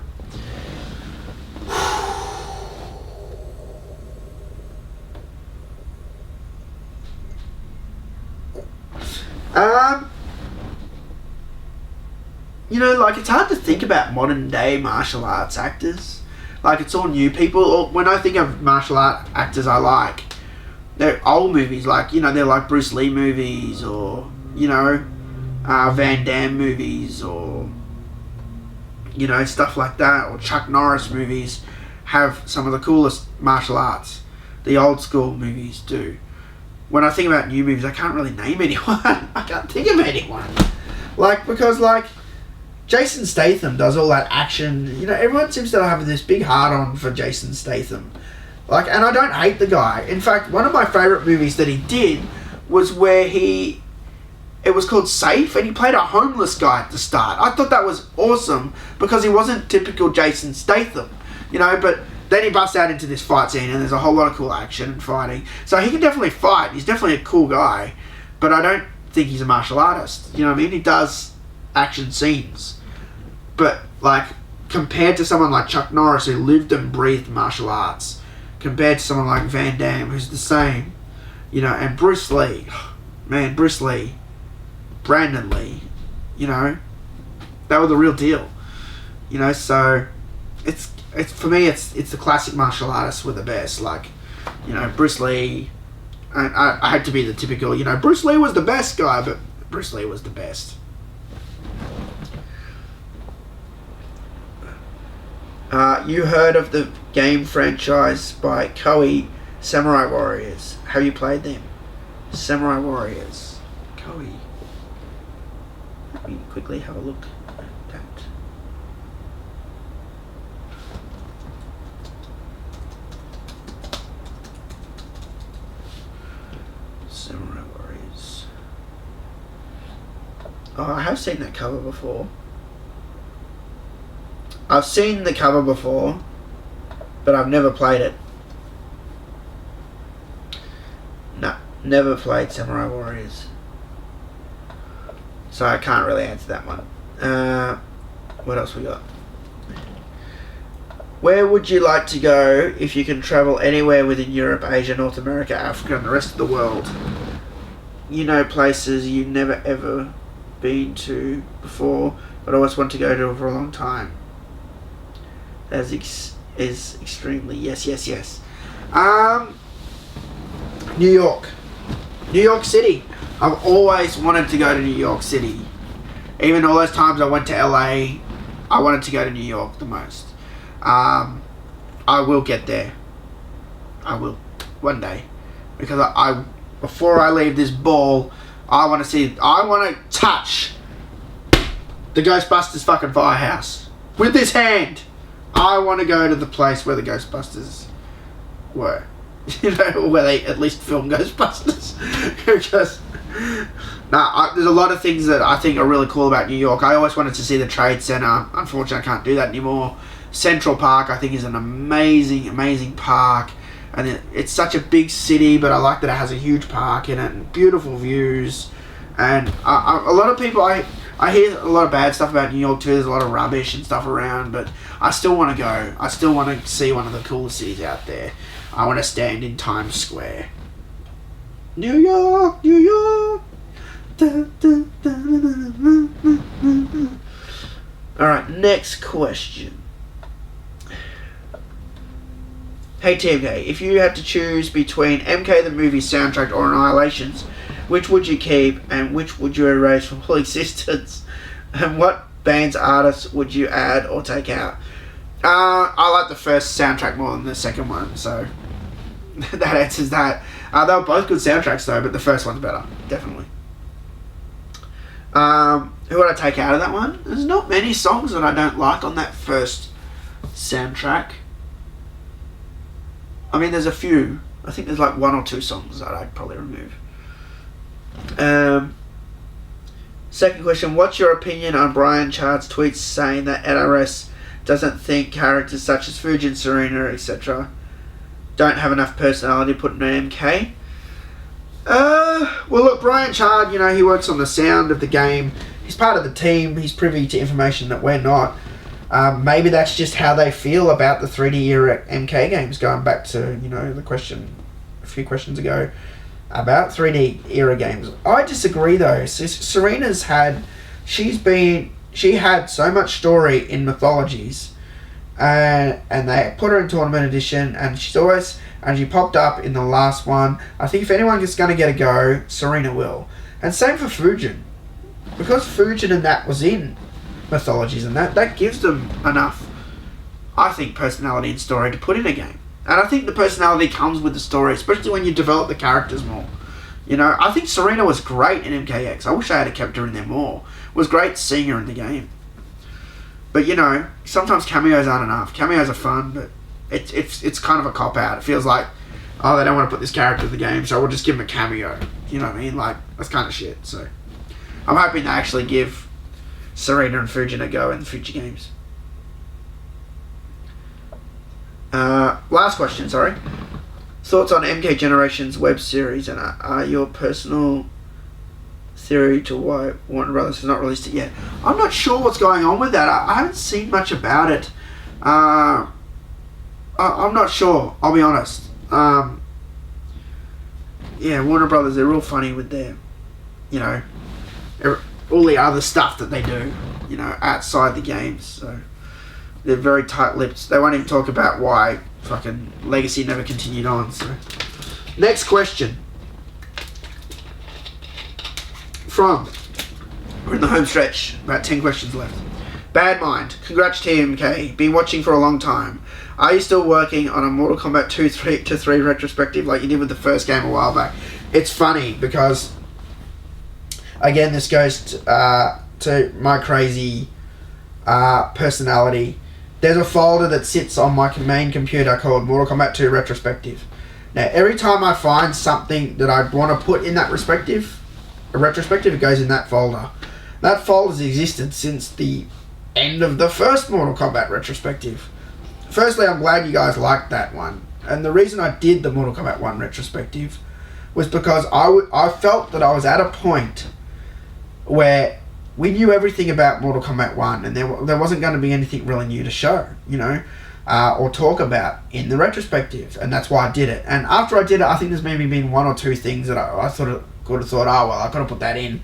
It's hard to think about modern day martial arts actors. Like, it's all new people. When I think of martial art actors I like, they're old movies. Like, they're like Bruce Lee movies or, Van Damme movies or, stuff like that. Or Chuck Norris movies have some of the coolest martial arts. The old school movies do. When I think about new movies, I can't really name anyone. I can't think of anyone. Because Jason Statham does all that action. Everyone seems to have this big heart-on for Jason Statham. And I don't hate the guy. In fact, one of my favourite movies that he did was where it was called Safe, and he played a homeless guy at the start. I thought that was awesome because he wasn't typical Jason Statham, but then he busts out into this fight scene and there's a whole lot of cool action and fighting. So he can definitely fight. He's definitely a cool guy, but I don't think he's a martial artist. You know what I mean? He does action scenes. But, compared to someone like Chuck Norris who lived and breathed martial arts, compared to someone like Van Damme who's the same, and Bruce Lee, man, Bruce Lee, Brandon Lee, they were the real deal. So it's for me, it's the classic martial artists were the best. Bruce Lee, I had to be the typical, Bruce Lee was the best guy, but Bruce Lee was the best. You heard of the game franchise by Koei, Samurai Warriors. Have you played them? Samurai Warriors. Koei. Let me quickly have a look at that. Samurai Warriors. Oh, I have seen that cover before. I've seen the cover before, but I've never played it. No, never played Samurai Warriors. So I can't really answer that one. What else we got? Where would you like to go if you can travel anywhere within Europe, Asia, North America, Africa, and the rest of the world? Places you've never ever been to before, but always want to go to for a long time. Is extremely yes. New York City. I've always wanted to go to New York City. Even all those times I went to LA, I wanted to go to New York the most. I will get there. I will. One day. Because I before I leave this ball, I want to touch the Ghostbusters fucking firehouse. With this hand. I want to go to the place where the Ghostbusters were. You know, where they at least film Ghostbusters. Because there's a lot of things that I think are really cool about New York. I always wanted to see the Trade Center. Unfortunately, I can't do that anymore. Central Park, I think, is an amazing, amazing park. And it's such a big city, but I like that it has a huge park in it and beautiful views. And a lot of people, I hear a lot of bad stuff about New York too. There's a lot of rubbish and stuff around, but I still want to go. I still want to see one of the coolest cities out there. I want to stand in Times Square. New York, New York. Alright, next question. Hey TMK, if you had to choose between MK the movie soundtrack or Annihilations, which would you keep and which would you erase from all existence? And what band's artists would you add or take out? I like the first soundtrack more than the second one, so that answers that. They were both good soundtracks though, but the first one's better, definitely. Who would I take out of that one? There's not many songs that I don't like on that first soundtrack. I mean, there's a few. I think there's like one or two songs that I'd probably remove. Second question, what's your opinion on Brian Chard's tweets saying that NRS doesn't think characters such as Fujin, Serena, etc. don't have enough personality to put in an MK? Well look, Brian Chard, you know, he works on the sound of the game. He's part of the team. He's privy to information that we're not. Maybe that's just how they feel about the 3D era MK games, going back to, you know, the question a few questions ago about 3D era games. I disagree though. Serena's she had so much story in Mythologies, and they put her in Tournament Edition, and she popped up in the last one. I think if anyone is going to get a go, Serena will. And same for Fujin. Because Fujin and that was in Mythologies, and that gives them enough, I think, personality and story to put in a game. And I think the personality comes with the story, especially when you develop the characters more. You know, I think Serena was great in MKX. I wish I had kept her in there more. It was great seeing her in the game. But, you know, sometimes cameos aren't enough. Cameos are fun, but it's kind of a cop-out. It feels like, oh, they don't want to put this character in the game, so we'll just give him a cameo. You know what I mean? Like, that's kind of shit, so I'm hoping they actually give Serena and Fujin a go in the future games. Last question, sorry. Thoughts on MK Generations web series, and are your personal theory to why Warner Brothers has not released it yet? I'm not sure what's going on with that. I haven't seen much about it. I'm not sure, I'll be honest. Yeah, Warner Brothers, they're real funny with their, you know, all the other stuff that they do, you know, outside the games. So they're very tight-lipped. They won't even talk about why fucking Legacy never continued on. So next question. We're in the home stretch, about 10 questions left. Bad Mind, congrats TMK, been watching for a long time. Are you still working on a Mortal Kombat 3 retrospective like you did with the first game a while back? It's funny because, again, this goes to my crazy personality. There's a folder that sits on my main computer called Mortal Kombat 2 Retrospective. Now, every time I find something that I want to put in that a retrospective, it goes in that folder. That folder's existed since the end of the first Mortal Kombat retrospective. Firstly, I'm glad you guys liked that one. And the reason I did the Mortal Kombat 1 retrospective was because I felt that I was at a point where we knew everything about Mortal Kombat 1 and there wasn't going to be anything really new to show, you know, or talk about in the retrospective. And that's why I did it. And after I did it, I think there's maybe been one or two things that I could have thought, oh, well, I could have put that in.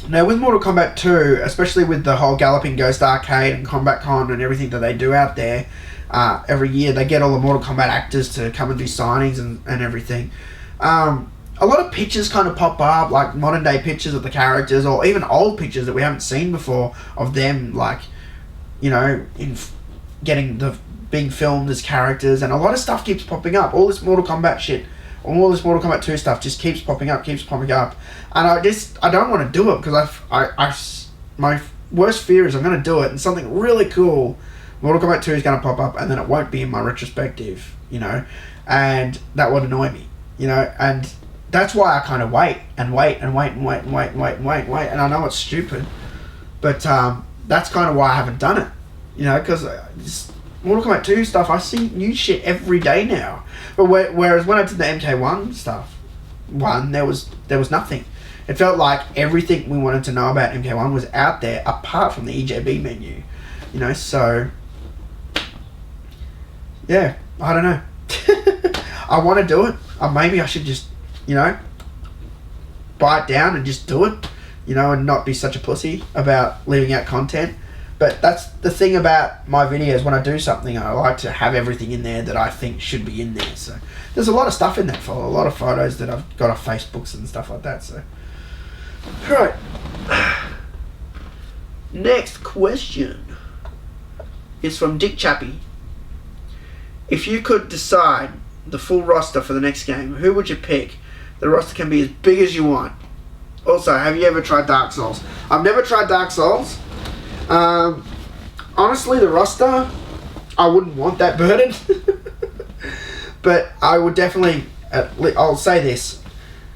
Now, with Mortal Kombat 2, especially with the whole Galloping Ghost Arcade and Combat Con and everything that they do out there, every year they get all the Mortal Kombat actors to come and do signings and everything. a lot of pictures kind of pop up, like modern day pictures of the characters, or even old pictures that we haven't seen before of them, like, you know, being filmed as characters, and a lot of stuff keeps popping up. All this Mortal Kombat shit, all this Mortal Kombat 2 stuff just keeps popping up, and I don't want to do it because my worst fear is I'm going to do it and something really cool, Mortal Kombat 2 is going to pop up, and then it won't be in my retrospective, you know, and that would annoy me, you know, and that's why I kind of wait, and I know it's stupid, but that's kind of why I haven't done it, you know, because Mortal Kombat 2 stuff, I see new shit every day now, but whereas when I did the MK1 stuff, there was nothing. It felt like everything we wanted to know about MK1 was out there, apart from the EJB menu, you know, so, yeah, I don't know. I want to do it. Maybe I should just, you know, bite down and just do it, you know, and not be such a pussy about leaving out content. But that's the thing about my videos. When I do something, I like to have everything in there that I think should be in there. So there's a lot of stuff in that file, a lot of photos that I've got off Facebooks and stuff like that. So, right. Next question is from Dick Chappie. If you could decide the full roster for the next game, who would you pick? The roster can be as big as you want. Also, have you ever tried Dark Souls? I've never tried Dark Souls. Honestly, the roster, I wouldn't want that burden. But I would definitely, I'll say this,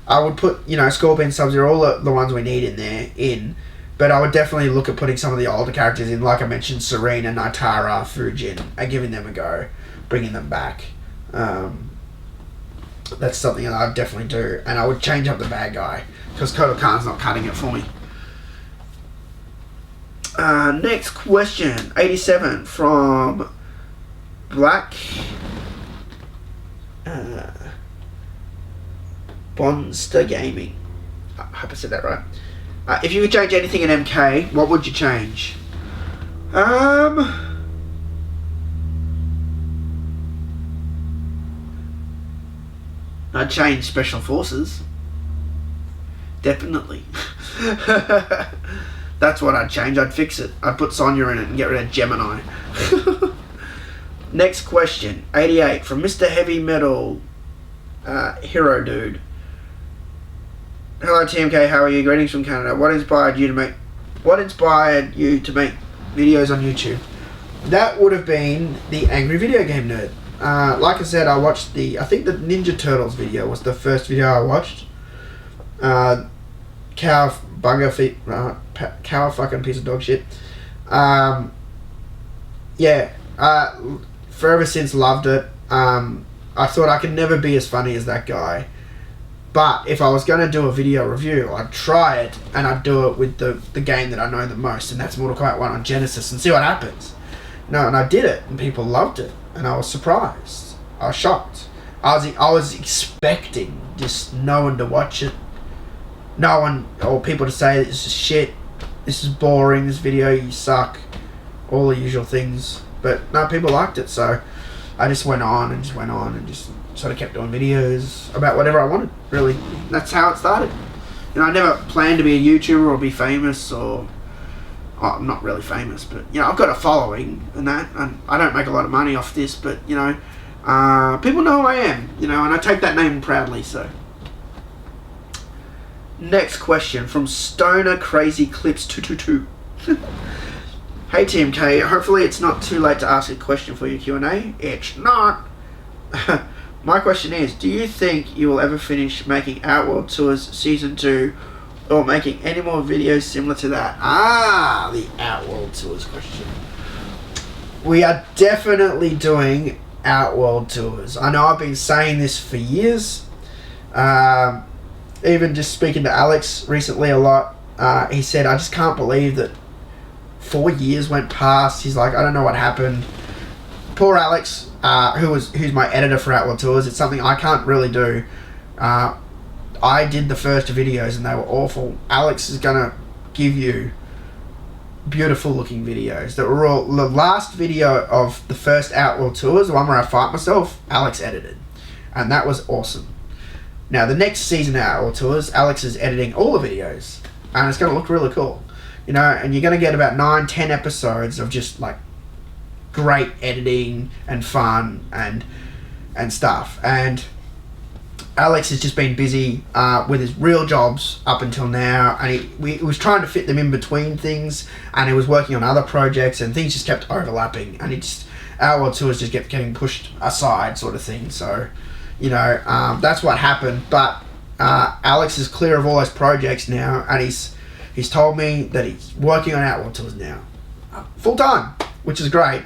I would put, you know, Scorpion, Sub-Zero, all the ones we need in, but I would definitely look at putting some of the older characters in, like I mentioned, Serena, Nitara, Fujin, and giving them a go, bringing them back. That's something that I'd definitely do, and I would change up the bad guy, because Kotal Khan's not cutting it for me. Next question, 87, from Black Bonster Gaming. I hope I said that right. If you could change anything in MK, what would you change? I'd change Special Forces. Definitely. That's what I'd change. I'd fix it. I'd put Sonya in it and get rid of Gemini. Next question, 88, from Mr. Heavy Metal Hero Dude. Hello TMK, how are you? Greetings from Canada. What inspired you to make videos on YouTube? That would have been the Angry Video Game Nerd. Like I said, I watched I think the Ninja Turtles video was the first video I watched. Cow fucking piece of dog shit. Forever since loved it. I thought I could never be as funny as that guy. But if I was going to do a video review, I'd try it, and I'd do it with the game that I know the most, and that's Mortal Kombat 1 on Genesis, and see what happens. No, and I did it, and people loved it, and I was surprised. I was shocked. I was expecting just no one to watch it. No one, or people to say this is shit, this is boring, this video, you suck, all the usual things. But no, people liked it, so I just went on and just sort of kept doing videos about whatever I wanted, really. That's how it started. You know, I never planned to be a YouTuber or be famous, or I'm not really famous, but, you know, I've got a following and that, and I don't make a lot of money off this, but, you know, people know who I am, you know, and I take that name proudly, so. Next question from Stoner Crazy Clips 222. Hey TMK, hopefully it's not too late to ask a question for your Q&A. It's not. My question is, do you think you will ever finish making Outworld Tours Season 2 or making any more videos similar to that? The Outworld Tours question. We are definitely doing Outworld Tours. I know I've been saying this for years. Even just speaking to Alex recently a lot, he said, I just can't believe that 4 years went past. He's like, I don't know what happened. Poor Alex, who's my editor for Outworld Tours. It's something I can't really do. I did the first videos and they were awful. Alex is gonna give you beautiful looking videos that were all, the last video of the first Outworld Tours, the one where I fight myself, Alex edited, and that was awesome. Now, the next season of Outworld Tours, Alex is editing all the videos, and it's going to look really cool. You know, and you're going to get about 9-10 episodes of just, like, great editing and fun and stuff. And Alex has just been busy with his real jobs up until now, and he was trying to fit them in between things, and he was working on other projects, and things just kept overlapping, and Outworld Tours just kept getting pushed aside, sort of thing. So, you know, that's what happened. But Alex is clear of all those projects now, and he's told me that he's working on Outworld Tours now, full time, which is great.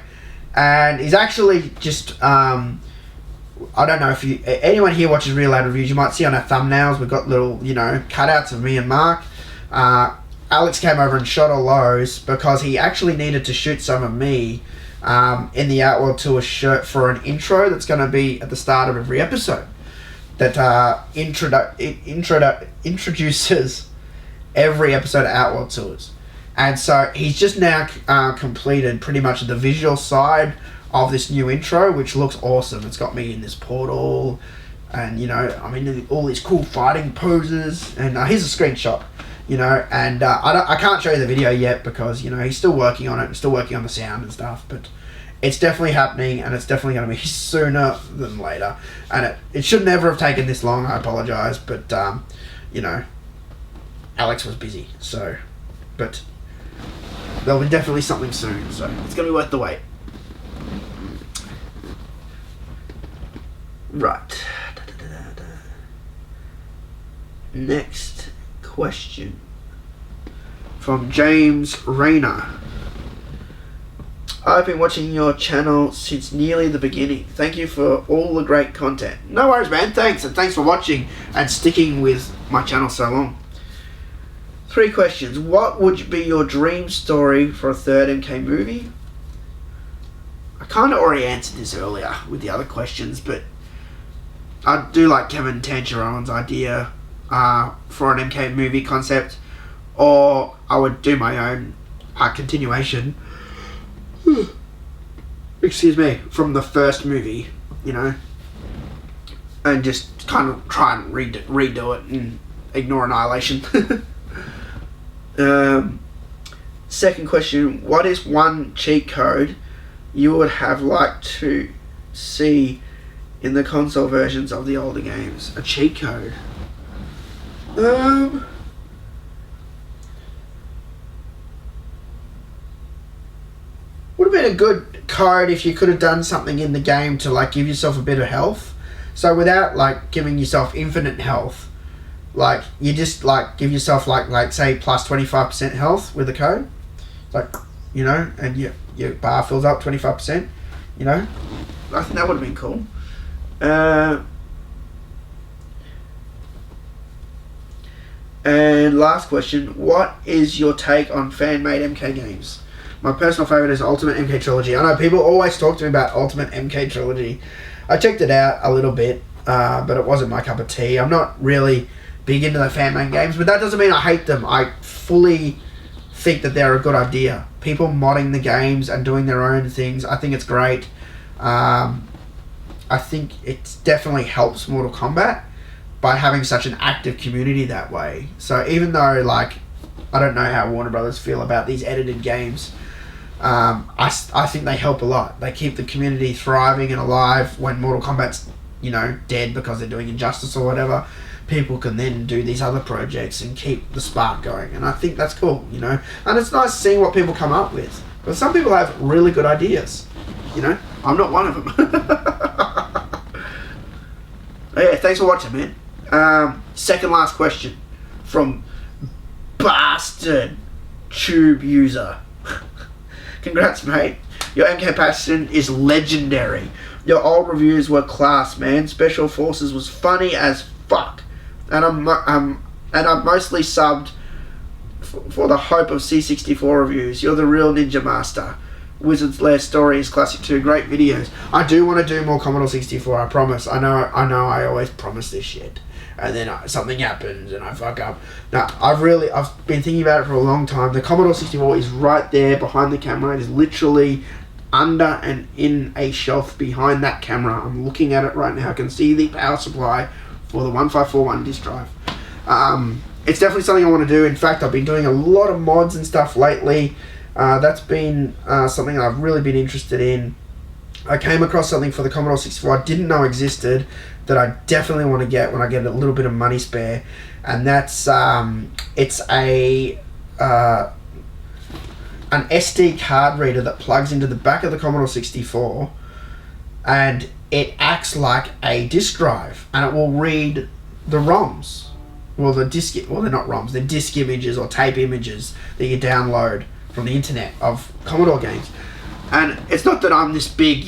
And he's actually just I don't know if anyone here watches Real Loud Reviews, you might see on our thumbnails we've got little, you know, cutouts of me and Mark. Alex came over and shot all those because he actually needed to shoot some of me in the Outworld Tour shirt for an intro that's going to be at the start of every episode that introduces every episode of Outworld Tours. And so he's just now completed pretty much the visual side of this new intro, which looks awesome. It's got me in this portal, and, you know, I'm in all these cool fighting poses, and here's a screenshot, you know, and I can't show you the video yet because, you know, he's still working on it, and still working on the sound and stuff, but it's definitely happening, and it's definitely going to be sooner than later, and it should never have taken this long. I apologize, but you know, Alex was busy, so, but there'll be definitely something soon, so it's going to be worth the wait. Right. Next question from James Rayner. I've been watching your channel since nearly the beginning. Thank you for all the great content. No worries, man. Thanks, and thanks for watching and sticking with my channel so long. 3 questions. What would be your dream story for a third MK movie? I kind of already answered this earlier with the other questions, but I do like Kevin Tancheron's idea for an MK movie concept, or I would do my own continuation, excuse me, from the first movie, you know, and just kind of try and redo it and ignore Annihilation. Second question, what is one cheat code you would have liked to see in the console versions of the older games? A cheat code. Would have been a good code if you could have done something in the game to, like, give yourself a bit of health. So without, like, giving yourself infinite health, like, you just, like, give yourself, like say, plus 25% health with the code. Like, you know, and your bar fills up 25%, you know. I think that would have been cool. And last question, what is your take on fan-made MK games? My personal favourite is Ultimate MK Trilogy. I know people always talk to me about Ultimate MK Trilogy. I checked it out a little bit, but it wasn't my cup of tea. I'm not really big into the fan-made games, but that doesn't mean I hate them. I fully think that they're a good idea. People modding the games and doing their own things, I think it's great. I think it definitely helps Mortal Kombat by having such an active community that way. So even though, like, I don't know how Warner Brothers feel about these edited games, I think they help a lot. They keep the community thriving and alive. When Mortal Kombat's, you know, dead because they're doing Injustice or whatever, people can then do these other projects and keep the spark going. And I think that's cool, you know. And it's nice seeing what people come up with. But some people have really good ideas, you know. I'm not one of them. Yeah, thanks for watching, man. Second last question from Bastard Tube User. Congrats, mate. Your MK passion is legendary. Your old reviews were class, man. Special Forces was funny as fuck. And I'm mostly subbed for the hope of C64 reviews. You're the real ninja master. Wizard's Lair story is classic too. Great videos. I do want to do more Commodore 64. I promise. I know. I always promise this shit, and then something happens and I fuck up. Now I've been thinking about it for a long time. The Commodore 64 is right there behind the camera. It is literally under and in a shelf behind that camera. I'm looking at it right now. I can see the power supply or the 1541 disk drive. It's definitely something I want to do. In fact, I've been doing a lot of mods and stuff lately. That's been something I've really been interested in. I came across something for the Commodore 64 I didn't know existed that I definitely want to get when I get a little bit of money spare, and that's it's an SD card reader that plugs into the back of the Commodore 64, and it acts like a disk drive, and it will read the ROMs. Well, they're not ROMs, they're disk images or tape images that you download from the internet of Commodore games. And it's not that I'm this big,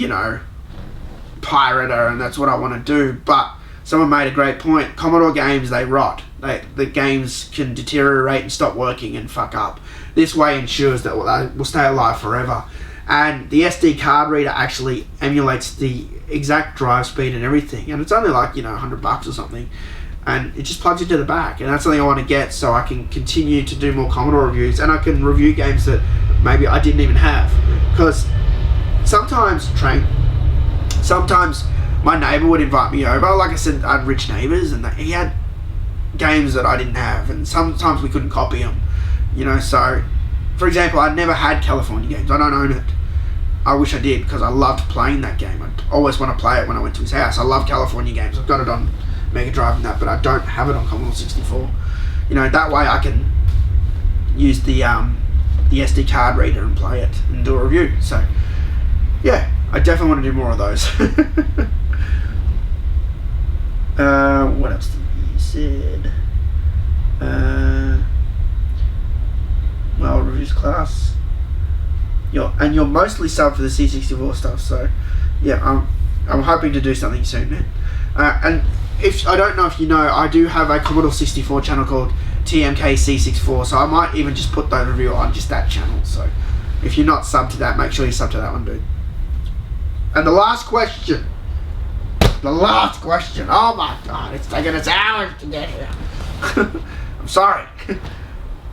pirater and that's what I want to do, but someone made a great point. Commodore games, they rot. The games can deteriorate and stop working and fuck up. This way ensures that they will stay alive forever. And the SD card reader actually emulates the exact drive speed and everything. And it's only like, $100 or something. And it just plugs into the back. And that's something I want to get so I can continue to do more Commodore reviews. And I can review games that maybe I didn't even have. Because sometimes my neighbour would invite me over. Like I said, I had rich neighbours, and he had games that I didn't have, and sometimes we couldn't copy them. So, for example, I never had California games. I don't own it. I wish I did, because I loved playing that game. I'd always want to play it when I went to his house. I love California games. I've got it on Mega Drive and that, but I don't have it on Commodore 64. That way I can use the SD card reader and play it and do a review. So, yeah, I definitely want to do more of those. What else did he said? Well, reviews class. You're mostly sub for the C64 stuff, so yeah, I'm hoping to do something soon, man. And if I don't know if you know, I do have a Commodore 64 channel called TMK C64, so I might even just put the review on just that channel. So if you're not sub to that, make sure you sub to that one, dude. And the last question. Oh my god, it's taken us hours to get here. I'm sorry.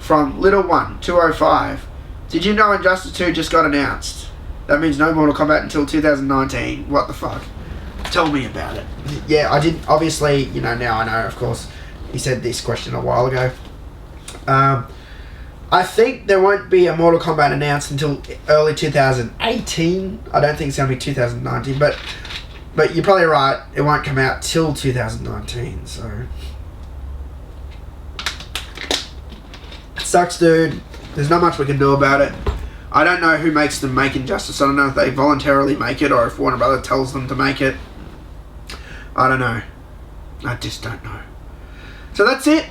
From Little One 205. Did you know Injustice 2 just got announced? That means no Mortal Kombat until 2019. What the fuck? Tell me about it. Yeah, I did. Obviously, now I know, of course. He said this question a while ago. I think there won't be a Mortal Kombat announced until early 2018. I don't think it's going to be 2019, but you're probably right. It won't come out till 2019, so... It sucks, dude. There's not much we can do about it. I don't know who makes them make Injustice. I don't know if they voluntarily make it or if Warner Brothers tells them to make it. I don't know. I just don't know. So that's it.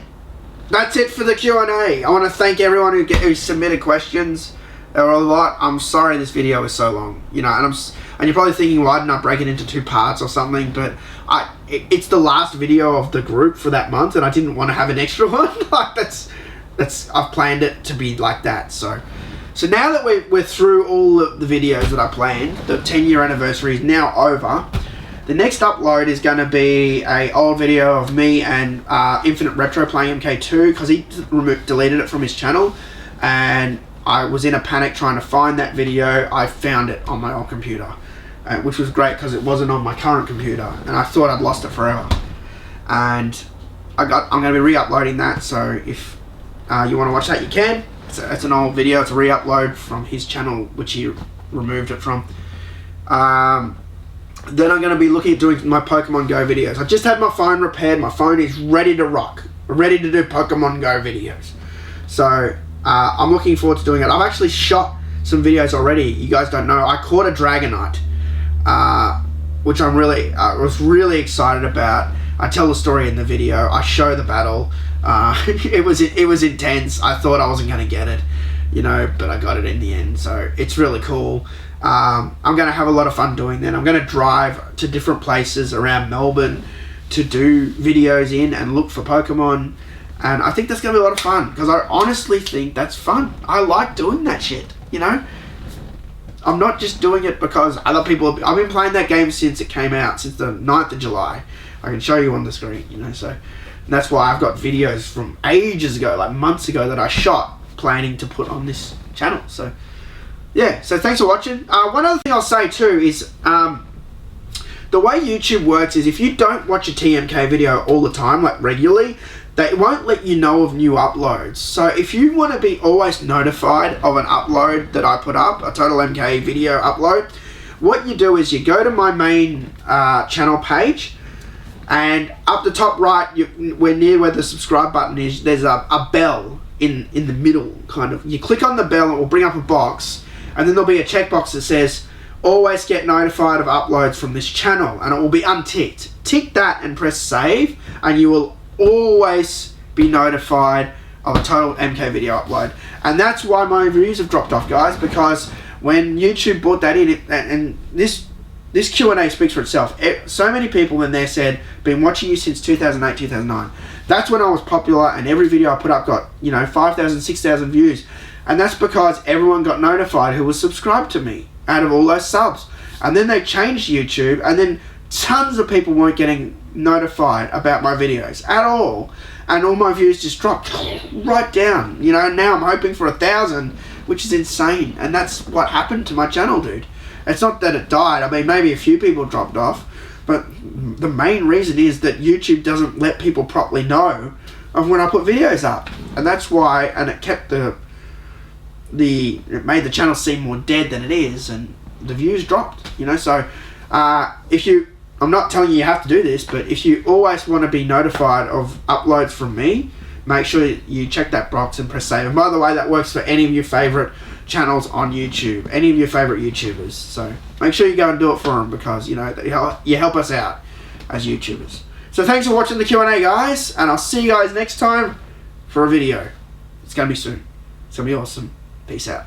That's it for the Q&A. I want to thank everyone who submitted questions. There were a lot. I'm sorry this video was so long. And you're probably thinking, why didn't I break it into 2 parts or something? But it's the last video of the group for that month, and I didn't want to have an extra one. I've planned it to be like that. So now that we're through all of the videos that I planned, the 10-year anniversary is now over. The next upload is going to be a old video of me and Infinite Retro playing MK2, because he deleted it from his channel, and I was in a panic trying to find that video. I found it on my old computer, which was great because it wasn't on my current computer, and I thought I'd lost it forever. And I'm going to be re-uploading that, so if you want to watch that, you can. It's an old video. It's a re-upload from his channel, which he removed it from. Then I'm going to be looking at doing my Pokemon Go videos. I just had my phone repaired. My phone is ready to rock. Ready to do Pokemon Go videos. So, I'm looking forward to doing it. I've actually shot some videos already. You guys don't know. I caught a Dragonite, which I was really excited about. I tell the story in the video. I show the battle. It was intense. I thought I wasn't going to get it, but I got it in the end. So, it's really cool. I'm going to have a lot of fun doing that. I'm going to drive to different places around Melbourne to do videos in and look for Pokemon, and I think that's going to be a lot of fun, because I honestly think that's fun. I like doing that shit, I'm not just doing it because other people... I've been playing that game since it came out, since the 9th of July. I can show you on the screen, so... And that's why I've got videos from ages ago, like months ago, that I shot planning to put on this channel, so... Yeah, so thanks for watching. One other thing I'll say too is the the way YouTube works is if you don't watch a TMK video all the time, like regularly, they won't let you know of new uploads. So if you want to be always notified of an upload that I put up, a TotalMK video upload, what you do is you go to my main channel page, and up the top right, we're near where the subscribe button is, there's a bell in the middle, kind of. You click on the bell and it will bring up a box, and then there'll be a checkbox that says, always get notified of uploads from this channel, and it will be unticked. Tick that and press save, and you will always be notified of a TotalMK video upload. And that's why my views have dropped off, guys, because when YouTube brought that in, and this Q&A speaks for itself. So many people in there said, been watching you since 2008, 2009. That's when I was popular, and every video I put up got, 5,000, 6,000 views. And that's because everyone got notified who was subscribed to me out of all those subs. And then they changed YouTube, and then tons of people weren't getting notified about my videos at all. And all my views just dropped right down. Now I'm hoping for 1,000, which is insane. And that's what happened to my channel, dude. It's not that it died. I mean, maybe a few people dropped off, but the main reason is that YouTube doesn't let people properly know of when I put videos up, and that's why. And it kept it made the channel seem more dead than it is, and the views dropped. So I'm not telling you have to do this, but if you always want to be notified of uploads from me, make sure you check that box and press save. And by the way, that works for any of your favorite channels on YouTube, any of your favorite YouTubers. So make sure you go and do it for them, because you help us out as YouTubers. So thanks for watching the Q&A, guys, and I'll see you guys next time for a video. It's gonna be soon. It's gonna be awesome. Peace out.